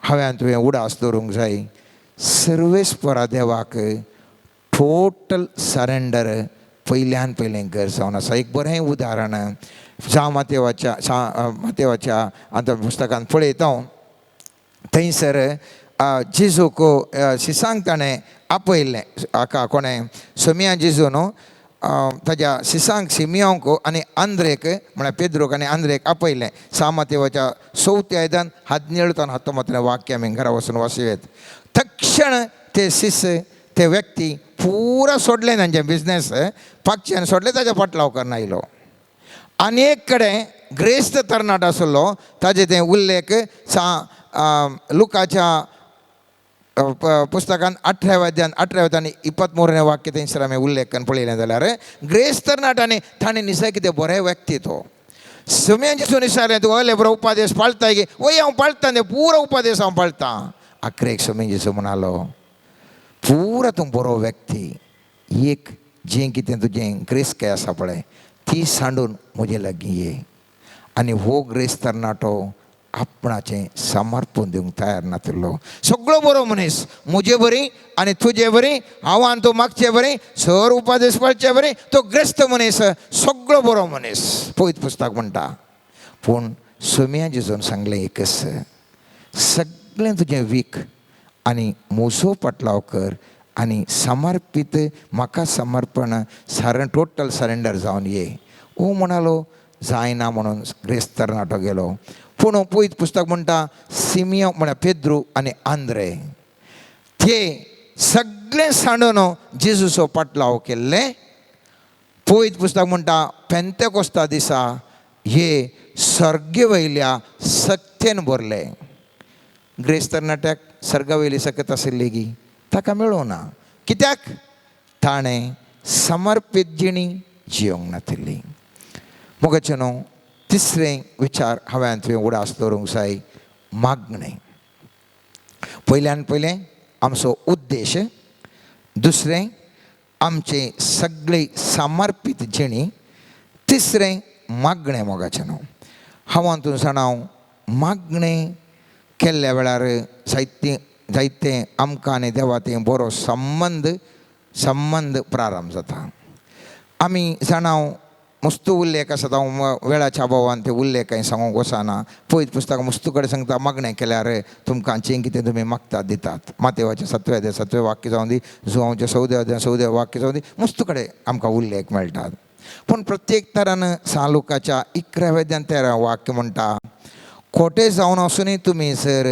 हांवें तुवें उडास दवरूंक जाय सर्वेस्परा देवाक टोटल सरेंडर पयल्यान पयलें घर जावन आसा. एक बरें उदाहरण जावं मातेवाच्या आतां पुस्तकांत पळयता थंयसर जेजूक शिसांक ताणें आपयल्लें हाका कोणें सोमिया जेजू न्हू ताज्या शिसांक सिमियोंक आनी आंद्रेक म्हळ्यार पेद्रोक आनी आंद्रेक आपयलें. सामातेवाच्या 4थ्या अध्यायान 17 ते 19 वाक्य आमी घरा वचून वाचुयेत. तक्षण ते शिस ते व्यक्ती पुरा सोडलें तांचें बिजनेस पागचें सोडलें ताच्या फाटला उपकारना आयलो. आनी एक कडेन ग्रेस्त तरणाटो आसलो ताजे तें उल्लेख लुकाच्या पुस्तकांत 18व्या अध्यायान 18 आनी 23 वाक्य थंयसर आमी उल्लेख करून पळयलें जाल्यार ग्रेस्त तरणाट्यानी ताणें निसय कितें बरें व्यक्ती तो सुम्यांचें विचारलें तूं हले बरो उपादेश पाळटाय गे वय हांव पाळटा न्ही पुरो उपादेश हांव पाळटां. आखरेक सुमेंजेचो म्हणालो पुरा तूं बरो व्यक्ती एक जें कितें तुजें ग्रेस्त आसा पळय ती सांडून म्हजे लागीं ये. आनी हो ग्रेस्त तरणाटो आपणाचें समर्पण दिवंक तयार नासलो. सगळो बरो मनीस म्हजे बरी आनी तुजे बरी हांव आनी तूं मागचें बरें सर उपादेश पाळचें बरें तो ग्रेस्त मनीस सगळो बरो मनीस पळयत पुस्तक म्हणटा. पूण सोम्या जेजून सांगलें एकच सगळें तुजें वीक आनी म्हजो पटलाव कर आनी समर्पीत म्हाका समर्पण टोटल सरेंडर जावन ये. हो म्हणालो जायना म्हणून ग्रेस्त तरणाटो गेलो. पूण पळयत पुस्तक म्हणटा सिमियो म्हळ्यार पेद्रू आनी आंद्रे ते सगळे सांडून जेजूचो पाटलाव केल्ले. पळयत पुस्तक म्हणटा पेंतेकोस्ता दिसा हे सर्गे वयल्या सत्तेन भरले. ग्रेस्त तरणाट्याक सर्गा वयली सकत आशिल्ली गी ताका मेळूं ना. कित्याक? ताणें समर्पीत जिणी जियोंक नातिल्ली. मोगाचे न्हू, तिसरें विचार हांवें तुवें उडास दवरूंक जाय, मागणें. पयल्यान पयलें आमचो उद्देश, दुसरें आमचे सगळे समर्पीत जिणी, तिसरें मागणें. मोगाचे न्हू, हांव हातूंत जाणाव मागणें केल्ल्या वेळार जायते आमकां आनी देवाचें बरो संबंद प्रारंभ जाता. आमी जाणाव मुस्तू उल्लेख आसा, हांव वेळाच्या अभावान ते उल्लेख कांय सांगूंक वचना. पळयत पुस्तक मुस्तू कडेन सांगता मागणें केल्यार तुमकां जें कितें तुमी मागतात दितात. मातेवाचें 7वें वाक्य जावं दी, जुवांवचें 14वें वाक्य जावं दी, मुस्तू कडेन आमकां उल्लेख मेळटात. पूण प्रत्येक तरान सालुकाच्या 11वें वाक्य म्हणटा, खोटें जावन आसुनूय तुमी जर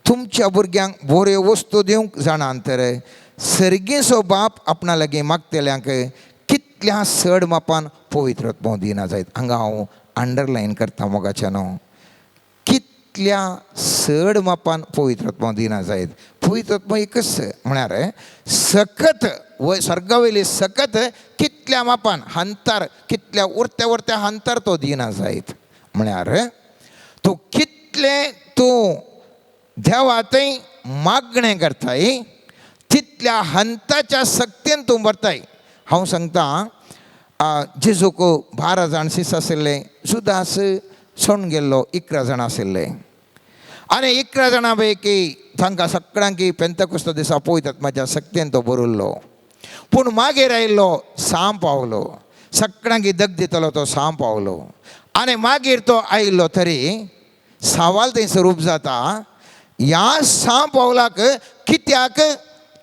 तुमच्या भुरग्यांक बऱ्यो वस्तू दिवंक जाणात तर सर्गेचो बाप आपणा लागीं मागतल्यांक कितल्या चड मापान पवित्र आत्मो दिना जायत. हांगा हांव अंडरलायन करता मोगाच्या न्हू, कितल्या चड मापान पवित्र आत्मो दिना जायत. पवित्र आत्मो एकच म्हळ्यार सकत सर्गा वयली सकत कितल्या मापान हंतर, कितल्या उरत्या हंतर तो दिना जायत. म्हळ्यार तूं कितलें तूं देवातय मागणें करताय तितल्या हंताच्या सक्तीन तूं भरताय. हांव सांगता, जेजूक 12 जाण शिस आशिल्ले, जुदास सोडून गेल्लो 11 जाण आशिल्ले. आनी 11 जाणां पैकी तांकां सगळ्यांक पेंतेकोस्ता दिसा पळयत आत्म्याच्या सक्तीन तो भरिल्लो. पूण मागीर आयिल्लो सांब पावलो, सगळ्यांक दग दितलो तो सांब पावलो. आनी मागीर तो आयिल्लो तरी सवाल थंयसर उब जाता, ह्या सांब पावलाक कित्याक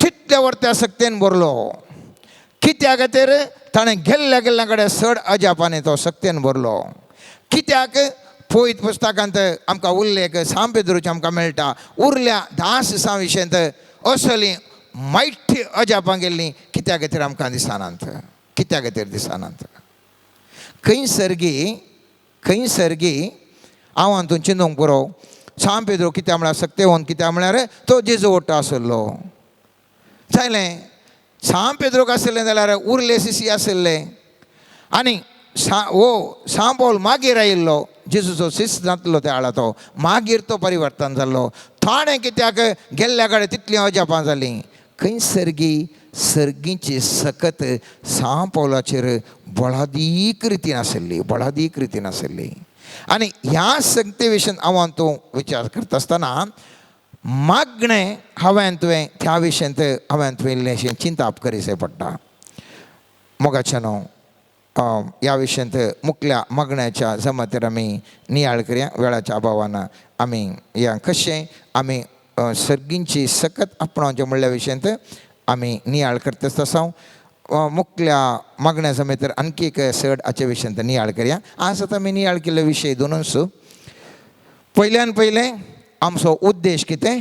तितल्या वर्त्या सक्तीन भरलो? कित्या खातीर? ताणें गेल्ल्या कडेन चड अजापांनी तो सक्तीन भरलो. कित्याक? पळयत पुस्तकांत आमकां उल्लेख सांब पेद्रूचे आमकां मेळटा. उरल्या 10 दिसां विशयंत असली मैठी अजापां गेल्लीं कित्या खातीर आमकां दिसनात. कित्या खातीर दिसनात? खंय सर्गी हांव हातूंत चिंतूंक पुरो. सांब पेद्रू कित्या म्हळ्यार सक्तेवन, कित्या म्हळ्यार तो जेजू ओटो आशिल्लो. जालें, सांब पेद्रूक आशिल्लें जाल्यार उरले शिशी आशिल्ले. आनी सांब पावल मागीर आयिल्लो, जेजूचो शिश जातलो त्या वेळार तो मागीर तो परिवर्तन जाल्लो. ताणें कित्याक गेल्ल्या कडेन तितलीं अजापां जालीं? खंय सर्गीची सकत सांब पावलाचेर बळादीक रितीन आशिल्ली. आनी ह्या सक्ते विशयी हांव तूं विचार करता आसतना मागणें हांवें तुवें त्या विशयंत हांवें तुवें इल्लेशें चिंताप करीचें पडटा. मोगाचें न्हू, ह्या विशयंत मुखल्या मागण्याच्या जमतेर आमी नियाळ करया. वेळाच्या अभावान आमी ह्या कशें आमी सर्गींची सकत आपणावचें म्हणल्या विशयंत आमी नियाळ करता आसता मुखल्या मागण्या जमेतर आणखी एक चड हाचे विशयंत नियाळ करया. आज आतां आमी नियाळ केल्ले विशय दोनूच. पयल्यान पयलें आमचो उद्देश कितें?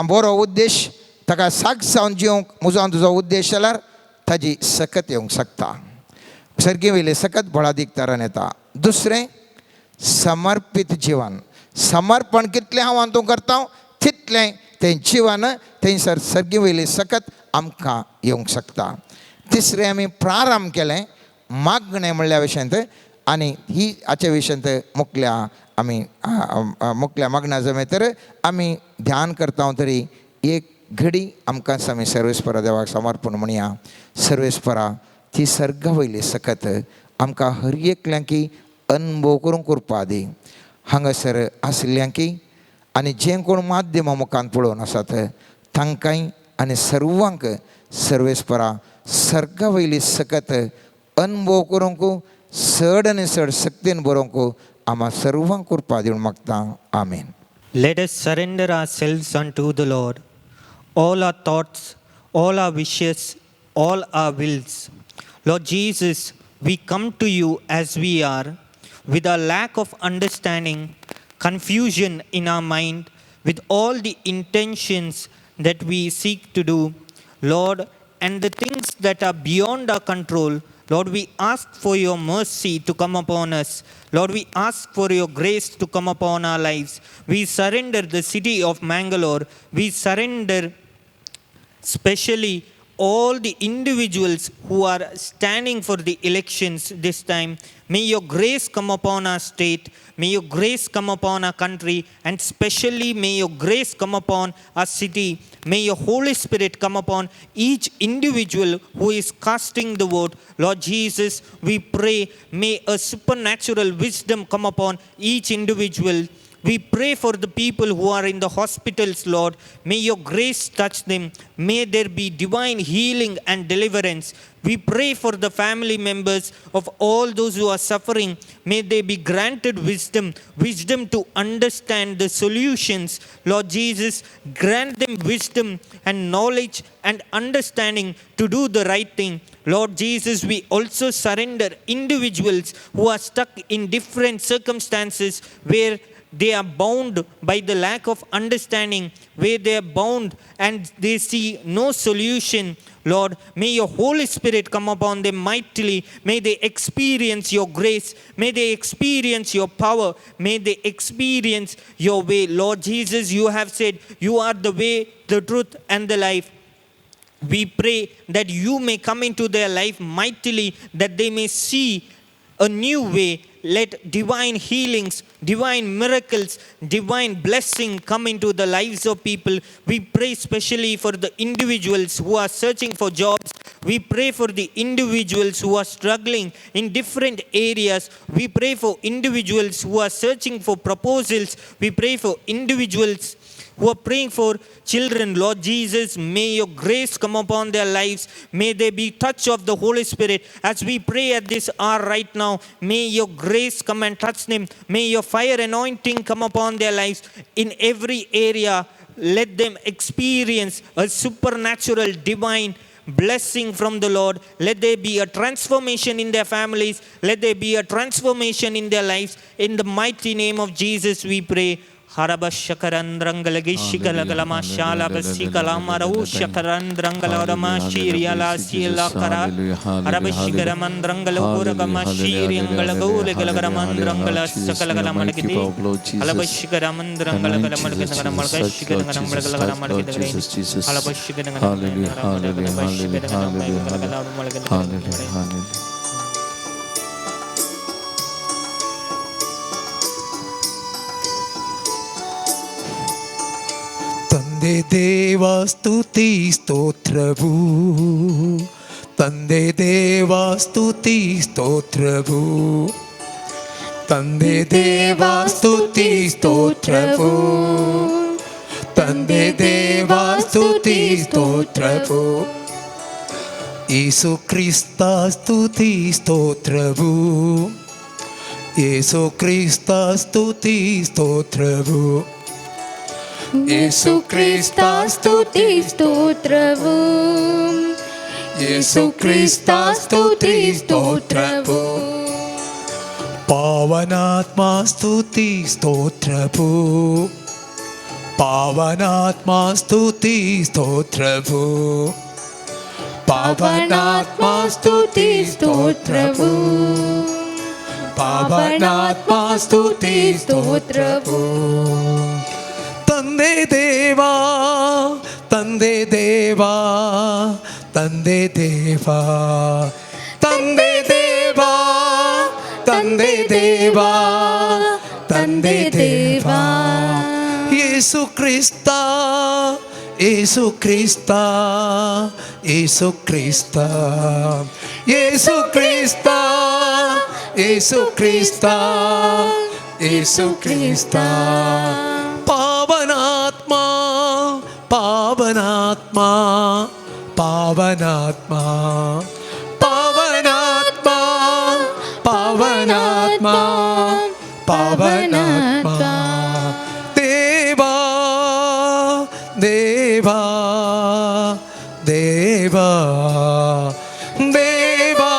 बरो उद्देश, ताका साग जावन जिवंक म्हजो तुजो उद्देश जाल्यार ताजी सकत येवंक शकता. सर्गे वयली सकत बळादीक तरान येता. दुसरें समर्पीत जिवन. समर्पण कितलें हांव हातूंत करता तितलें तें जिवन थंयसर सर्गे वयली सकत आमकां येवंक शकता. तिसरें आमी प्रारंभ केलें मागणें म्हणल्या विशयंत. आनी ही हाचे विशयंत मुखल्या मागण्या जमेतर आमी ध्यान करता तरी एक घडी आमकां आमी सर्वेस्परा देवाक समर्पण म्हणया. सर्वेस्परा ती सर्गा वयली सकत आमकां हर एकल्यांकी अनुभव करूंक करपा दी. हांगासर आशिल्ल्यांकी आनी जें कोण माध्यमा मुखान पळोवन आसात तांकांय आनी सर्वांक सर्वेस्परा सर्गा वयली सकत अनुभव करूंक चड आनी चड सक्तीन बरोवंक आम्हा सर्वांक कृपा दिवून मागता. आमेन. Let us surrender ourselves unto the Lord. All our thoughts, all our wishes, all our wills. Lord Jesus, we come to you as we are, with a lack of understanding, confusion in our mind, with all the intentions that we seek to do, Lord, and the things that are beyond our control. Lord, we ask for your mercy to come upon us. Lord, we ask for your grace to come upon our lives. We surrender the city of Mangalore. We surrender especially all the individuals who are standing for the elections this time. May your grace come upon our state. May your grace come upon our country. And especially may your grace come upon our city. May your Holy Spirit come upon each individual who is casting the vote. Lord Jesus, we pray, may a supernatural wisdom come upon each individual. We pray for the people who are in the hospitals, Lord. May your grace touch them. May there be divine healing and deliverance. We pray for the family members of all those who are suffering. May they be granted wisdom to understand the solutions. Lord Jesus, grant them wisdom and knowledge and understanding to do the right thing. Lord Jesus, we also surrender individuals who are stuck in different circumstances where they are bound by the lack of understanding, where they are bound and they see no solution. Lord, may your Holy Spirit come upon them mightily. May they experience your grace. May they experience your power. May they experience your way. Lord Jesus, you have said you are the way, the truth, and the life. We pray that you may come into their life mightily, that they may see a new way. Let divine healings, divine miracles, divine blessing come into the lives of people. We pray especially for the individuals who are searching for jobs. We pray for the individuals who are struggling in different areas. We pray for individuals who are searching for proposals. We pray for individuals who are praying for children. Lord Jesus, may your grace come upon their lives. May there be touch of the Holy Spirit. As we pray at this hour right now, may your grace come and touch them. May your fire anointing come upon their lives in every area. Let them experience a supernatural divine blessing from the Lord. Let there be a transformation in their families. Let there be a transformation in their lives. In the mighty name of Jesus we pray. Harabashakarandrangala Shikalagalama Shala Basikalamara Shakarandrangala Ramashiriala Sila Kara Harabashikaramandrangala Uragama Shiriangala Gulagalamandrangala Sakalagamagadi Alabashikaramandrangala Hallelujah. ತಂದೆ ದೇವ ಸ್ತುತಿ ಸ್ತೋತ್ರವು, ತಂದೆ ದೇವ ಸ್ತುತಿ ಸ್ತೋತ್ರವು, ತಂದೆ ದೇವ ಸ್ತುತಿ ಸ್ತೋತ್ರವು, ತಂದೆ ದೇವ ಸ್ತುತಿ ಸ್ತೋತ್ರವು, ಯೇಸು ಕ್ರಿಸ್ತ ಸ್ತುತಿ ಸ್ತೋತ್ರವು, ಯೇಸು ಕ್ರಿಸ್ತ ಸ್ತುತಿ ಸ್ತೋತ್ರವು, ಯೇಸು ಕ್ರಿಸ್ತ ಸ್ತುತಿ ಸ್ತೋತ್ರವು, ಯೇಸು ಕ್ರಿಸ್ತ ಸ್ತುತಿ ಸ್ತೋತ್ರವು, ಪಾವನಾತ್ಮ ಸ್ತುತಿ ಸ್ತೋತ್ರವು, ಪಾವನಾತ್ಮ ಸ್ತುತಿ ಸ್ತೋತ್ರವು, ಪಾವನಾತ್ಮ ಸ್ತುತಿ ಸ್ತೋತ್ರವು, ಪಾವನಾತ್ಮ ಸ್ತುತಿ ಸ್ತೋತ್ರವು. ತಂದೆ ದೇವಾ, ತಂದೆ ದೇವಾ, ತಂದೆ ದೇವಾ, ತಂದೆ ದೇವಾ, ತಂದೆ ದೇವಾ, ತಂದೆ ದೇವಾ, ಯೇಸು ಕ್ರಿಸ್ತ, ಯೇಸು ಕ್ರಿಸ್ತ, ಯೇಸು ಕ್ರಿಸ್ತ, ಯೇಸು ಕ್ರಿಸ್ತ, ಯೇಸು ಕ್ರಿಸ್ತ, ಯೇಸು ಕ್ರಿಸ್ತ, ಪಾವನಾತ್ಮ, ಪಾವನಾತ್ಮ, ಪಾವನಾತ್ಮ, ಪಾವನಾತ್ಮ, ಪಾವನಾತ್ಮ, ಪಾವನಾತ್ಮ, ದೇವಾ, ದೇವಾ, ದೇವಾ, ದೇವಾ,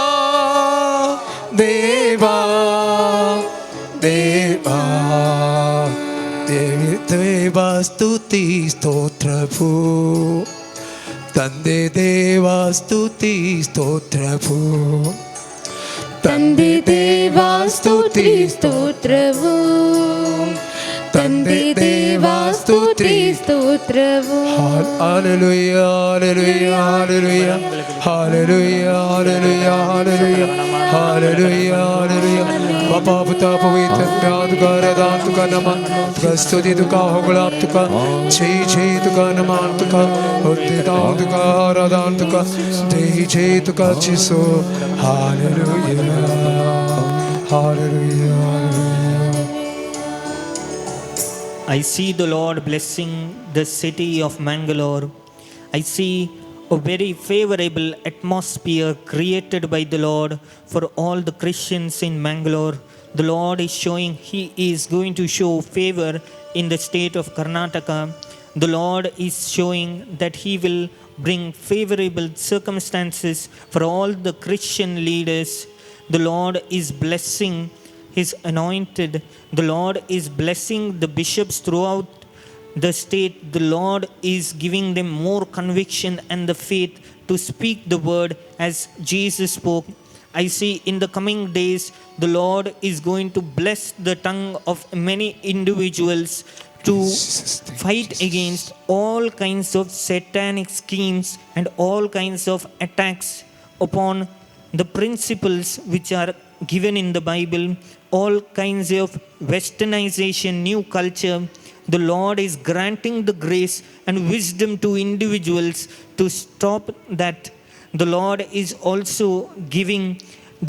ದೇವ ಸ್ತುತಿ ಸ್ತೋತ್ರವು ತಂದೆ ದೇವ ಸ್ತುತಿ ಸ್ತೋತ್ರವು ತಂದೆ ದೇವ ಸ್ತುತಿ ಸ್ತೋತ್ರವು ತಂದೆ ದೇವ ಸ್ತುತಿ ಸ್ತೋತ್ರವು Hallelujah, hallelujah, hallelujah, hallelujah, hallelujah, hallelujah, hallelujah, hallelujah. Baba Putra Pavitra Pyadka Radhan Tuka Naman Tuka Stuti Tuka Hogulam Tuka Chi Chi Tuka Naman Tuka Uttita Tuka Radhan Tuka Dehi Chi Tuka Chiso. Hallelujah, hallelujah, hallelujah. I see the Lord blessing the city of Mangalore. I see a very favorable atmosphere created by the Lord for all the Christians in Mangalore. The Lord is showing He is going to show favor in the state of Karnataka. The Lord is showing that He will bring favorable circumstances for all the Christian leaders. The Lord is blessing His anointed. The Lord is blessing the bishops throughout the state. The Lord is giving them more conviction and the faith to speak the word as Jesus spoke. I see in the coming days, the Lord is going to bless the tongue of many individuals to fight against all kinds of satanic schemes and all kinds of attacks upon the principles which are given in the Bible, all kinds of westernization, new culture. The Lord is granting the grace and wisdom to individuals to stop that. The Lord is also giving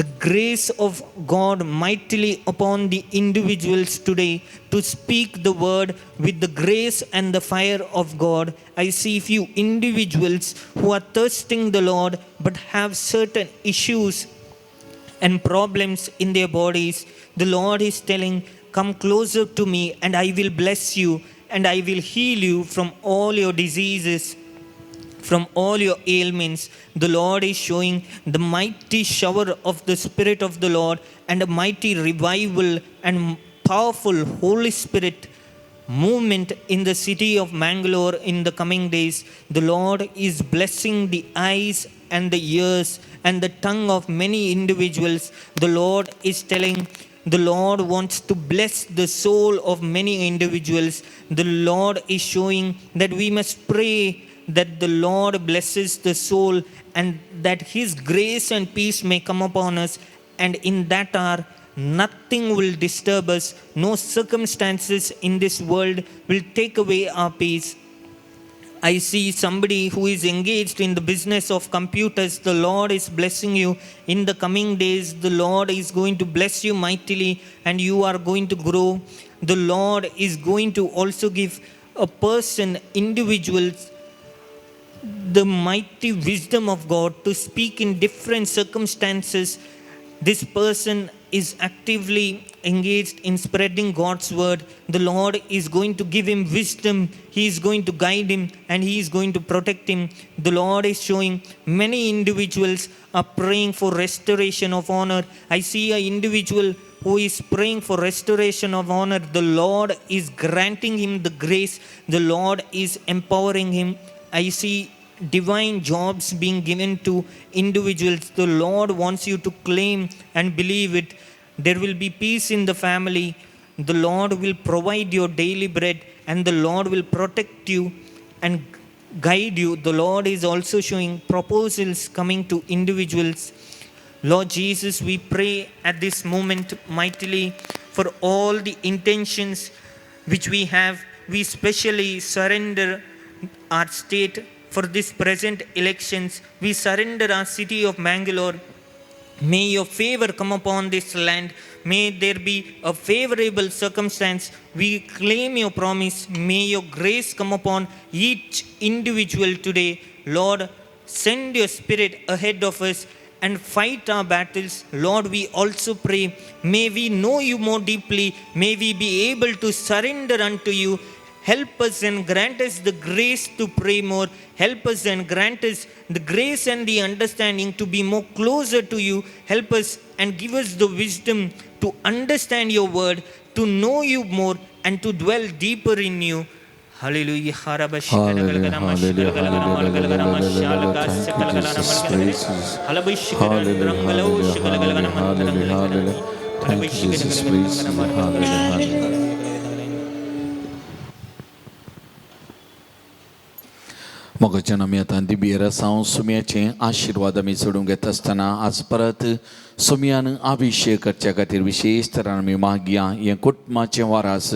the grace of God mightily upon the individuals today to speak the word with the grace and the fire of God. I see few individuals who are thirsting the Lord but have certain issues and problems in their bodies. The Lord is telling, come closer to me and I will bless you and I will heal you from all your diseases, from all your ailments. The Lord is showing the mighty shower of the Spirit of the Lord and a mighty revival and powerful Holy Spirit movement in the city of Mangalore in the coming days. The Lord is blessing the eyes and the ears and the tongue of many individuals. The Lord is telling, the Lord wants to bless the soul of many individuals. The Lord is showing that we must pray that the Lord blesses the soul and that His grace and peace may come upon us. And in that hour, nothing will disturb us. No circumstances in this world will take away our peace. I see somebody who is engaged in the business of computers. The Lord is blessing you. In the coming days, the Lord is going to bless you mightily and you are going to grow. The Lord is going to also give a person, individuals, the mighty wisdom of God to speak in different circumstances. This person is actively engaged in spreading God's word. The Lord is going to give him wisdom. He is going to guide him and He is going to protect him. The Lord is showing many individuals are praying for restoration of honor. I see an individual who is praying for restoration of honor. The Lord is granting him the grace. The Lord is empowering him. I see divine jobs being given to individuals. The Lord wants you to claim and believe it. There will be peace in the family. The Lord will provide your daily bread and the Lord will protect you and guide you. The Lord is also showing proposals coming to individuals. Lord Jesus, we pray at this moment mightily for all the intentions which we have. We specially surrender our state for this present elections. We surrender our city of Mangalore. May your favor come upon this land. May there be a favorable circumstance. We claim your promise. May your grace come upon each individual today. Lord, send your Spirit ahead of us and fight our battles. Lord, we also pray, may we know you more deeply. May we be able to surrender unto you. Help us and grant us the grace to pray more. Help us and grant us the grace and the understanding to be more closer to you. Help us and give us the wisdom to understand your word, to know you more and to dwell deeper in you. Hallelujah. Hallelujah, hallelujah, hallelujah. Thank you, Jesus. Praise Jesus. Hallelujah, hallelujah, hallelujah, hallelujah, hallelujah. Thank you, Jesus. Praise you. Hallelujah, hallelujah. मग मी आता दिव्य रसांव सुम्याचे आशीर्वाद आमी सोडून घेत असतना आज परत सुम्यान अभिषेक करच्या खातीर विशेष तरान आमी मागया हे कुटुंबाचें वारास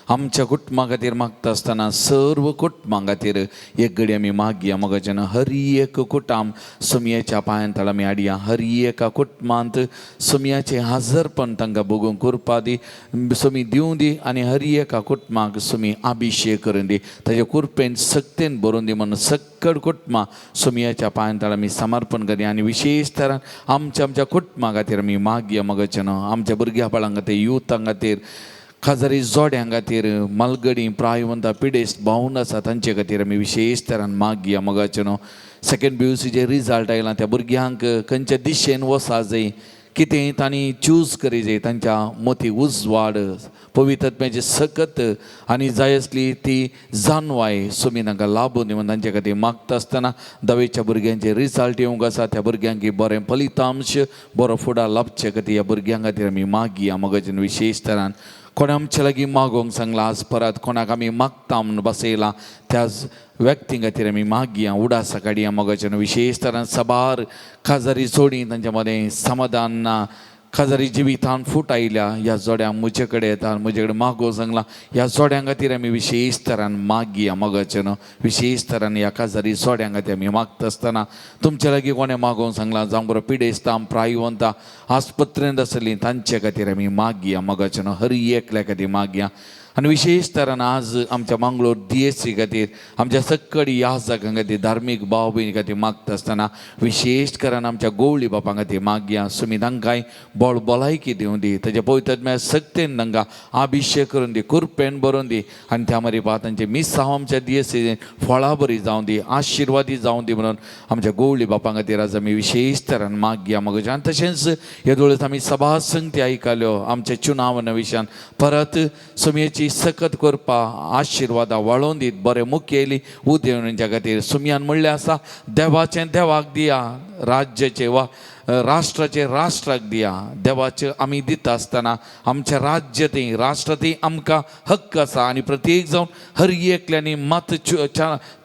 आमच्या कुटुंबा खातीर मागता आसतना सर्व कुटुंबां खातीर एक घडी आमी मागया मगच्यान हर एक कुटुंब सुमयाच्या पांयांत आमी हाडया हर एका कुटुंबांत सुमयाचें हाजरपण तांकां भोगूंक कृपा दी सुमी दिवं दी आनी हर एका कुटुंबाक सुमी अभिषेक करून दी ताचे कृपेन सक्तेन भरून दी म्हणून सक्कड कुटुंबां सुमयाच्या पांयांत आमी समर्पण करया आनी विशेष तरान आमच्या कुटुंबा खातीर आमी मागया मगच्यान आमच्या भुरग्यां बाळां खातीर युथां खातीर खाजारी जोड्यां खातीर मलगडी प्रायवंता पिडेस्त भावून आसा तांचे खातीर आमी विशेष तरान मागया मगाचें सेकंड BUCचे रिजल्ट आयला त्या भुरग्यांक खंयच्या दिशेन वसा जाय कितें तांणी चूज करी जाय तांच्या मती उजवाड पवित्रत्म्याची सकत आनी जाय आसली ती जानवाय सुमी तांकां लाभून दिवन तांचे खातीर मागता आसतना दवेच्या भुरग्यांचे रिजल्ट येवंक आसा त्या भुरग्यांक बरें फलितांश बरो फुडार लाभचे खातीर ह्या भुरग्यां खातीर आमी मागया मगजेन विशेष तरान कोणा आमच्या लागीं मागोवंक सांगला आज परत कोणाक आमी मागता म्हणून बसयला त्याच व्यक्ती खातीर आमी मागया उडासा काडया मगच्यान विशेष तरान सबार खाजारी जोडी तांच्या मदें समाधान ना खाजारी जिवितान फूट आयल्या ह्या जोड्यांक म्हजे कडेन येता म्हजे कडेन मागोवंक सांगला ह्या जोड्यां खातीर आमी विशेष तरान मागया मगच्यान विशेष तरान ह्या खाजारी जोड्यां खातीर आमी मागता आसतना तुमच्या लागीं कोणें मागोवंक सांगला जावं बरो पिडेस्तां प्रायवंतां आस्पत्रेंत आसलीं तांचे खातीर आमी मागया मगच्यान हर एकल्या खातीर मागया आनी विशेष तरान आज आमच्या मंगळूर DSC खातीर आमच्या सक्कड याजकां खातीर धार्मीक भाव भयणी खातीर मागता आसतना विशेष करून आमच्या गवळी बापां खातीर मागया सुमी तांकांय बळ भलायकी दिवं दी ताच्या पवित्रत्म्या सक्तेन तांकां अभिषेक करून दी कृपेन भरून दी आनी त्या मारी तांचे मिसांव आमच्या DSC फळां बरी जावं दी आशिर्वादी जावं दी म्हणून आमच्या गवळी बापां खातीर आज आमी विशेष तरान मागया मगज आनी तशेंच हे दोळेंत आमी सभा संगती आयकल्यो आमच्या चुनावणा विशयान परत सुमयेची सकत करपा आशिर्वादां वाळोवन दीत बरें मुखेली उदेवणीच्या खातीर सुमयान म्हणलें आसा देवाचें देवाक दिया राज्याचें वा राष्ट्राचे राष्ट्राक दिया देवाचे आमी दिता आसतना आमच्या राज्य ती राष्ट्र ती आमकां हक्क आसा आनी प्रत्येक जावन हर एकल्यांनी मत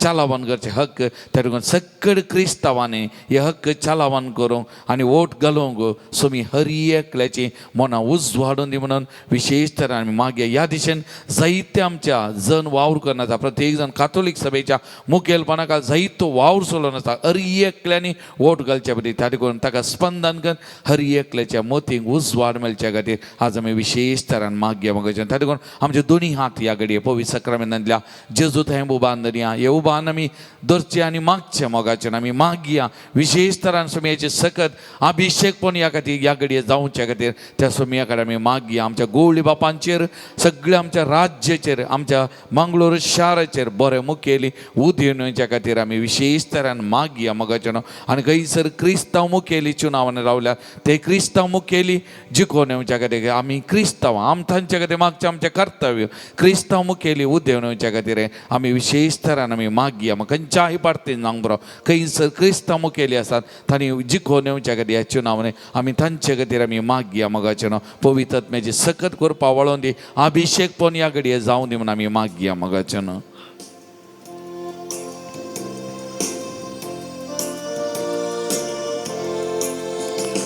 चालावन करचे हक्क त्या लागून सक्कड क्रिस्तांवांनी हे हक्क चालावन करूंक आनी वोट घालूंक सुमी हर एकल्याची मनां उजवाडून दी म्हणून विशेष तरान आमी मागया ह्या दिशेन जायते आमच्या जन वावर करन आसा प्रत्येक जण कातोलीक सभेच्या मुखेलपणाक जायतो वावर चलोवन आसा हर एकल्यांनी वोट घालचे पडटी त्या लागून ताका स्पंदन कर हर एकल्याच्या मोतीक उजवाड मेळच्या खातीर आज आमी विशेष तरान मागया मगच्यान त्या लागून आमचे दोनी हात ह्या घडये पवित्र सक्रामेंतांतल्या जेजूत हें उबान दरया हे उबान आमी धरचे आनी मागचे मोगाच्यान आमी मागया विशेष तरान सुमयाचे सकत अभिषेक पण ह्या खातीर ह्या घडये जावच्या खातीर त्या सुमया कडेन आमी मागया आमच्या गवळी बापांचेर सगळ्या आमच्या राज्याचेर आमच्या मंगळूर शाराचेर बरें मुखेली उदेवणीच्या खातीर आमी विशेष तरान मागया मगच्यान आनी खंयसर क्रिस्तांव मुखेली चुनावान रावल्यार ते क्रिस्तांव मुखेली जिखोवन येवच्या खातीर आमी क्रिस्तांवां आम तांचे खातीर मागचें आमचें कर्तव्य क्रिस्तांव मुखेली उदेवणीच्या खातीर आमी विशेष तरान आमी मागया मग खंयच्याय पार्टीन जावंक बरो खंयसर क्रिस्तांव मुखेली आसात तांणी जिखोवन येवच्या खातीर ह्या चुनावणे आमी तांचे खातीर आमी मागया मगाचें पवित्रत्म्याची सकत करपा वळोवन दी अभिषेक पण ह्या घडये जावं दी म्हणून आमी मागया मगाचें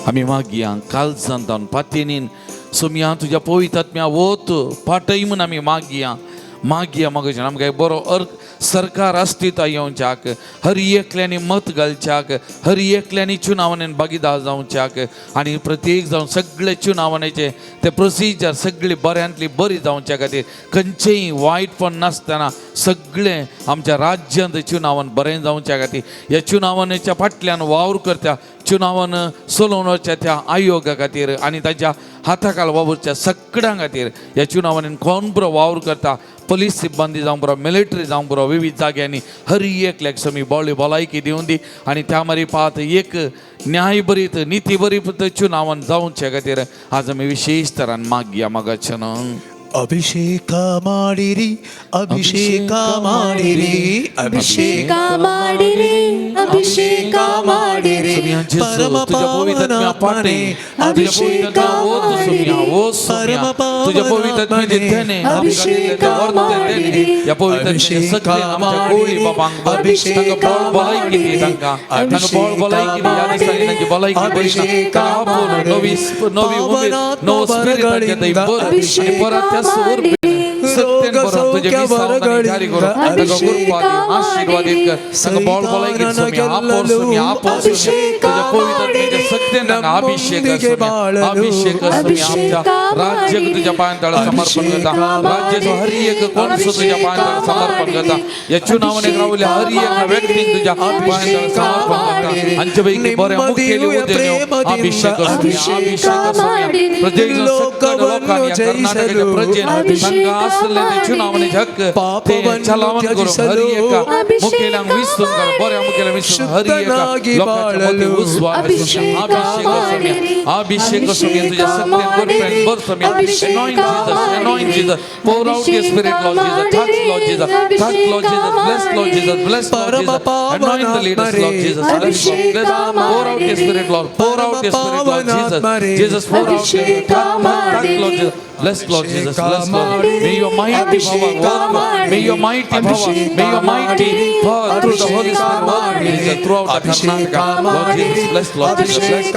आमी मागया काल सांतान पातेनीन सुमया तुज्या पवित्रत्म्या वोत पाटय म्हूण आमी मागया मगच्यान आमकां बरो सरकार अस्तित्व येवच्याक हर एकल्यांनी मत घालच्याक हर एकल्यांनी चुनावणेन भागीदार जावच्याक आनी प्रत्येक जावन सगळे चुनावणेचे ते प्रोसिजर सगळी बऱ्यांतली बरी जावच्या खातीर खंयचेय वायटपण नासतना सगळे आमच्या राज्यांत चुनावन बरें जावच्या खातीर ह्या चुनावणेच्या फाटल्यान वावर करता चुनावन चलोवच्या त्या आयोगा खातीर आनी ताच्या हाताखाल वावरच्या सगळ्यां खातीर ह्या चुनावणेन कोण बरो वावर करता पुलीस सिब्बंदी जावं बरो मिलिटरी जावं बरो विविध जाग्यांनी हर एकल्याक समी बळी भलायकी दिवन दी आनी त्या मारी पात एक न्याय बरीत नीती बरीत चुनावन जावच्या खातीर आज आमी विशेष तरान मागया मगाच्यान ಅಭಿಷೇಕ ಮಾಡಿರಿ ಅಭಿಷೇಕ ಮಾಡಿರಿ ಅಭಿಷೇಕ ಮಾಡಿರಿ ಅಭಿಷೇಕ ಮಾಡಿರಿ परम पावन आत्माने अभिषेक ಮಾಡಿರಿ परम तुझ्या पावन पवित्र आत्माने देणे अभिषेक ಮಾಡಿರಿ या पवित्र सगळे आमच्या गोळी बाबांग अभिषेक तंका बॉल बोलाई की तंका तंका बॉल बोलाई की या दिसाची बोलाई की अभिषेक नवी नवी उमेद नो स्पिरिट के दई बोल आणि परत त्या सुर सत्यन बरोबर तुझे विसावधानी जारी करो तंका कृपा आशीर्वाद कर तंका बॉल बोलाई की तुम्ही आपो तुझ्या पवित्र तुझ्या सत्यन अभिषेक अभिषेक आमच्या राज्य तुझ्या पायांतळ समर्पण करता राज्याचं हर एक कोण तुझ्या पायांतळ समर्पण करता या चुनावणे रावल्या हर एक व्यक्ती तुझ्या पायांतळ समर्पण करता अंचपैकी बरे मुख्यली उद्देश अभिषेक प्रजेन सकल लोकांनी या कर्नाटकाच्या प्रजेन संघ असले ते चुनावणे हक्क ते चलावण करून हर एका मुख्यला विस्तून कर बऱ्या मुख्यला विस्तून हर एका लोकांच्या मध्ये उस्वा अभिषेक असुमी तुझ्या सत्य good friend birth me anoint Jesus pour out your spirit Lord Jesus touch Lord Jesus bless Lord Jesus bless Lord Jesus anoint the leaders Lord Jesus bless pour out your spirit Lord pour out your spirit Lord Jesus pour out your touch Lord Jesus bless Lord Jesus bless Lord may your mighty power work may your mighty power through the Holy Spirit work Jesus throughout the Karnataka Lord Jesus bless Lord Jesus bless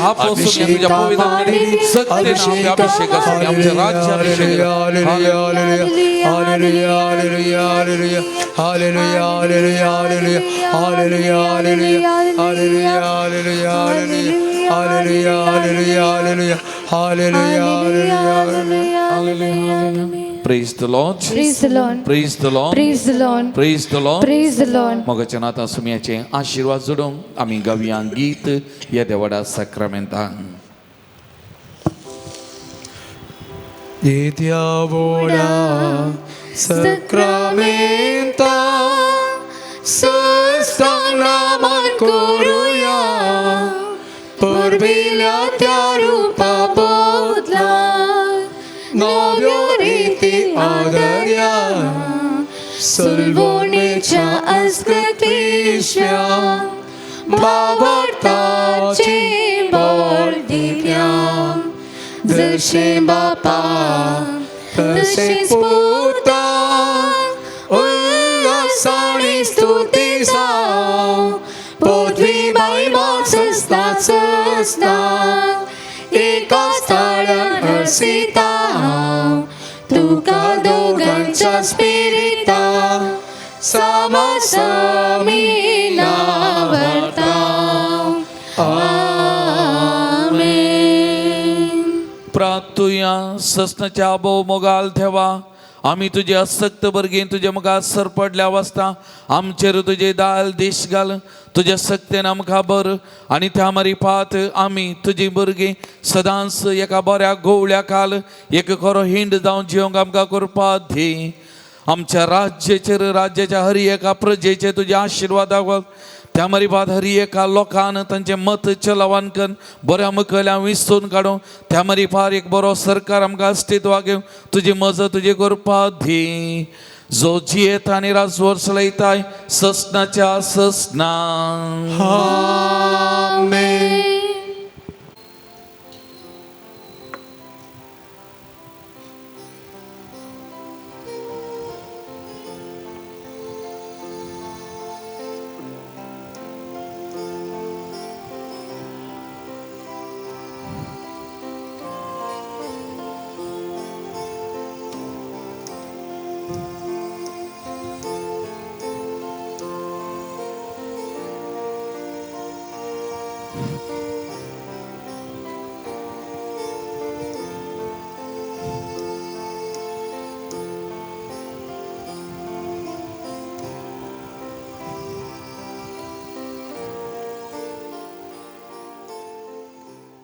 apostle तुझ्या पवित्र सत्य नाम अभिषेक असुमी आमच्या राज्य अभिषेक Praise the Lord. Praise the Lord. Praise the Lord. Praise the Lord. Praise the Lord. Praise the Lord. मगच्या नाता सुमियाचे आशीर्वाद जोडून आम्ही गावया गीत या देवाडा सक्रमेंता Diavola sacramenta sostanaman koruya porvila tyarupa bodla novioriti adarya solvonecha asgratishya bavartache bordivya जसे बापा तसे पुता उल्हासाने स्तुती जाव पृथ्वी महिमा सस्ता एका स्थळात हसिता तुका दोघांच्या स्पिरिता समसमी नावर्ता प्रार्थुया ससनाच्या आबो मोगाल ठेवा आम्ही तुझे असक्त बर्गे तुझ्या मुखात सरपडल्या वाजता आमचेर तुझे दाल देश घाल तुझ्या सक्तेन आमकां बर आणि त्या मरी पात आम्ही तुझी भुरगीं सदांच एका बऱ्या गोवळ्या काल एक खरो हिंड जावन जिवंक आमकां करपा दी आमच्या राज्याच्या हर एका प्रजेचे तुझे आशीर्वाद त्या मरी बाद हरी एका लोकान तांचे मत चलावन कर बऱ्या मुखेल्या विस्तून काडू त्या मरी फार एक बरो सरकार आमकां अस्तित्वाक घेव तुजी मजत तुजी करपा दी जो जियेता आनी राजवर चलयताय ससनाच्या ससना आमेन